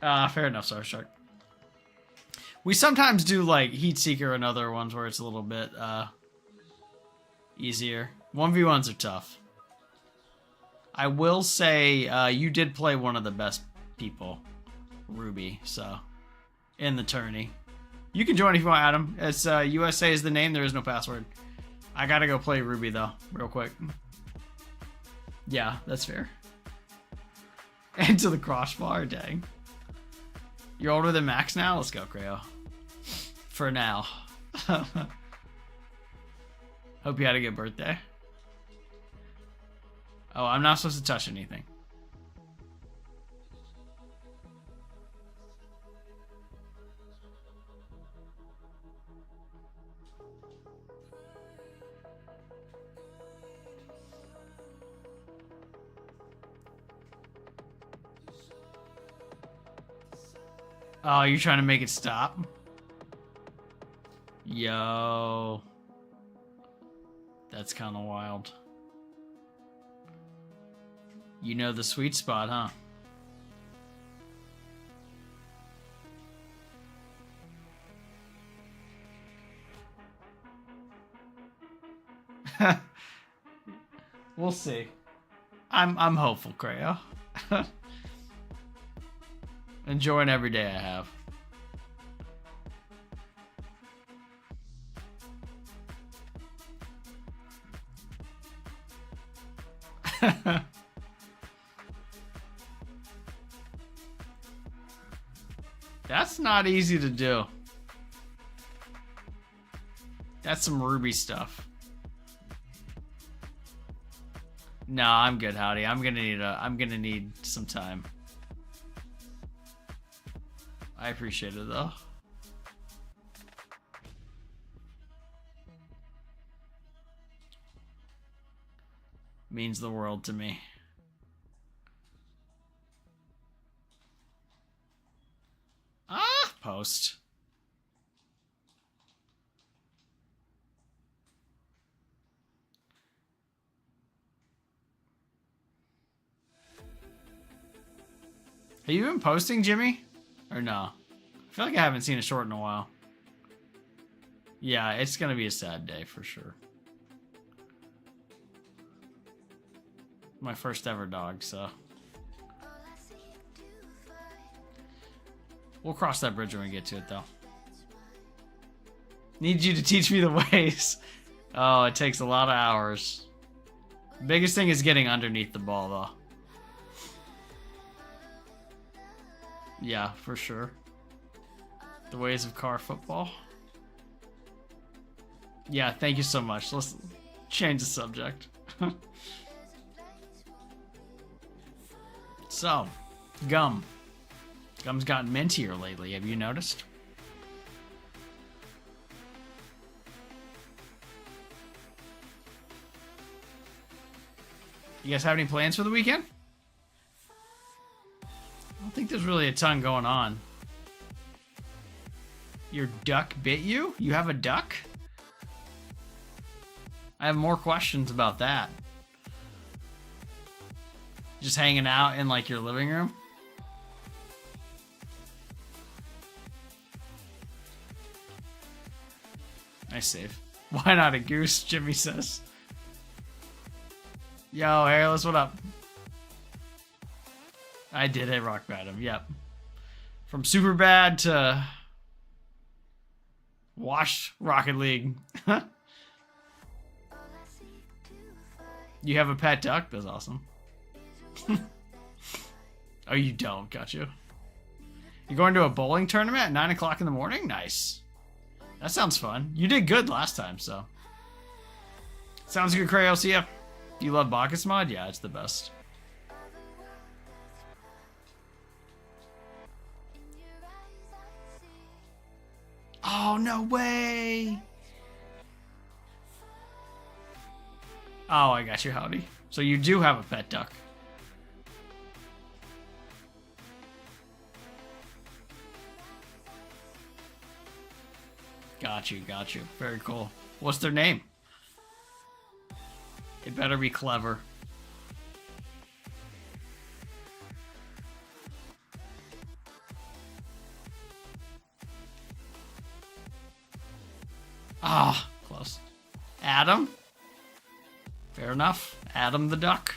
Fair enough, Star Shark. We sometimes do like Heat Seeker and other ones where it's a little bit easier. 1v1s are tough. I will say you did play one of the best people, Ruby, so in the tourney. You can join if you want, Adam. It's USA is the name. There is no password. I gotta go play Ruby though, real quick. Yeah, that's fair. Into the crossbar, dang. You're older than Max now? Let's go, Creo. For now. Hope you had a good birthday. Oh, I'm not supposed to touch anything. Oh, you're trying to make it stop? Yo. That's kind of wild. You know the sweet spot, huh? We'll see. I'm hopeful, Creo. Enjoying every day I have. That's not easy to do. That's some Ruby stuff. No, I'm good, Howdy. I'm gonna need some time. I appreciate it though. Means the world to me. Post. Have you been posting, Jimmy? Or no? I feel like I haven't seen a short in a while. Yeah, it's gonna be a sad day for sure. My first ever dog, so. We'll cross that bridge when we get to it, though. Need you to teach me the ways. Oh, it takes a lot of hours. Biggest thing is getting underneath the ball, though. Yeah, for sure. The ways of car football. Yeah, thank you so much. Let's change the subject. So, gum. Gum's gotten mintier lately, have you noticed? You guys have any plans for the weekend? I don't think there's really a ton going on. Your duck bit you? You have a duck? I have more questions about that. Just hanging out in like your living room? Nice save. Why not a goose, Jimmy says. Yo, Hairless, what up? I did hit rock bottom, yep. From super bad to wash Rocket League. You have a pet duck? That's awesome. Oh, you don't? Got you. You're going to a bowling tournament at 9 o'clock in the morning? Nice. That sounds fun. You did good last time, so. Sounds good, Cray. I'll see ya. You love Bacchus mod? Yeah, it's the best. Oh, no way! Oh, I got you, Howdy. So you do have a pet duck. Got you, got you. Very cool. What's their name? It better be clever. Ah, close. Adam? Fair enough. Adam the duck.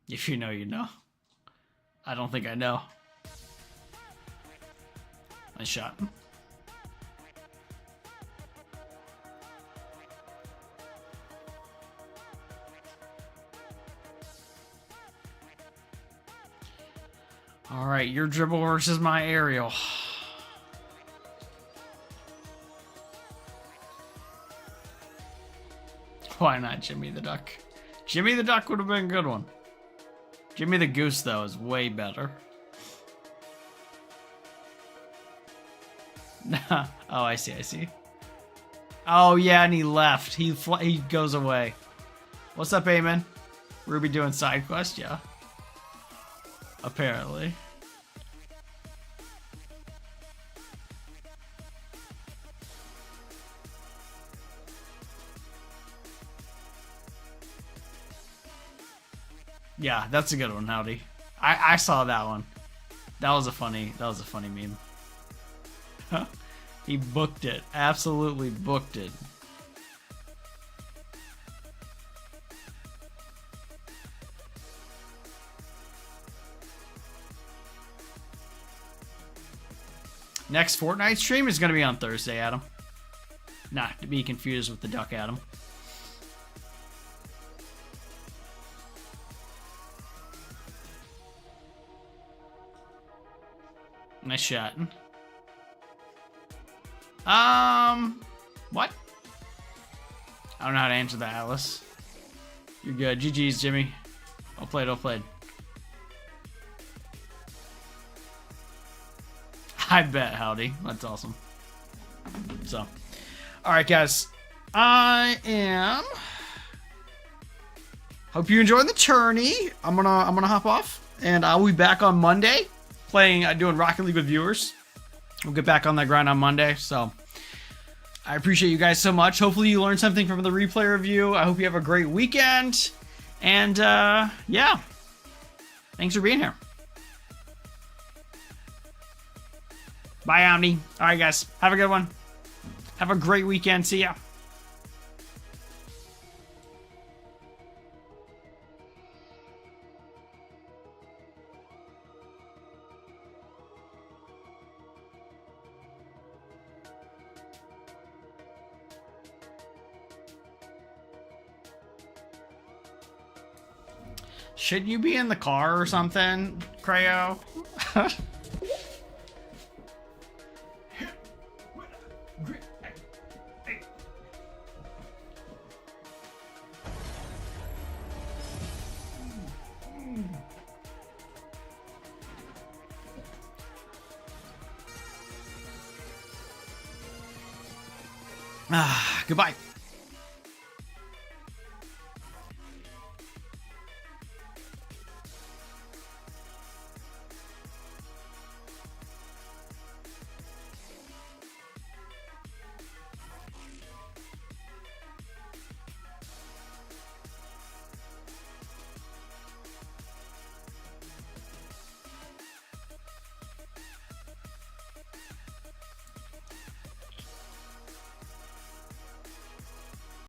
If you know, you know. I don't think I know. Nice shot. All right, your dribble versus my aerial. Why not Jimmy the Duck? Jimmy the Duck would have been a good one. Jimmy the Goose, though, is way better. Oh, I see, I see. Oh, yeah, and he left. He goes away. What's up, Eamon? Ruby doing side quest? Yeah. Apparently. Yeah, that's a good one, Howdy. I saw that one. That was a funny meme. He booked it. Absolutely booked it. Next Fortnite stream is going to be on Thursday, Adam. Not to be confused with the Duck Adam. Nice shot. What? I don't know how to answer that, Alice. You're good. GG's, Jimmy. Well played, well played. I bet, Howdy. That's awesome. So, alright, guys. I am... Hope you enjoyed the tourney. I'm gonna hop off, and I'll be back on Monday doing Rocket League with viewers. We'll get back on that grind on Monday. So I appreciate you guys so much. Hopefully you learned something from the replay review. I hope you have a great weekend. And yeah, thanks for being here. Bye, Omni. All right, guys, have a good one. Have a great weekend. See ya. Shouldn't you be in the car or something, Creo? Goodbye.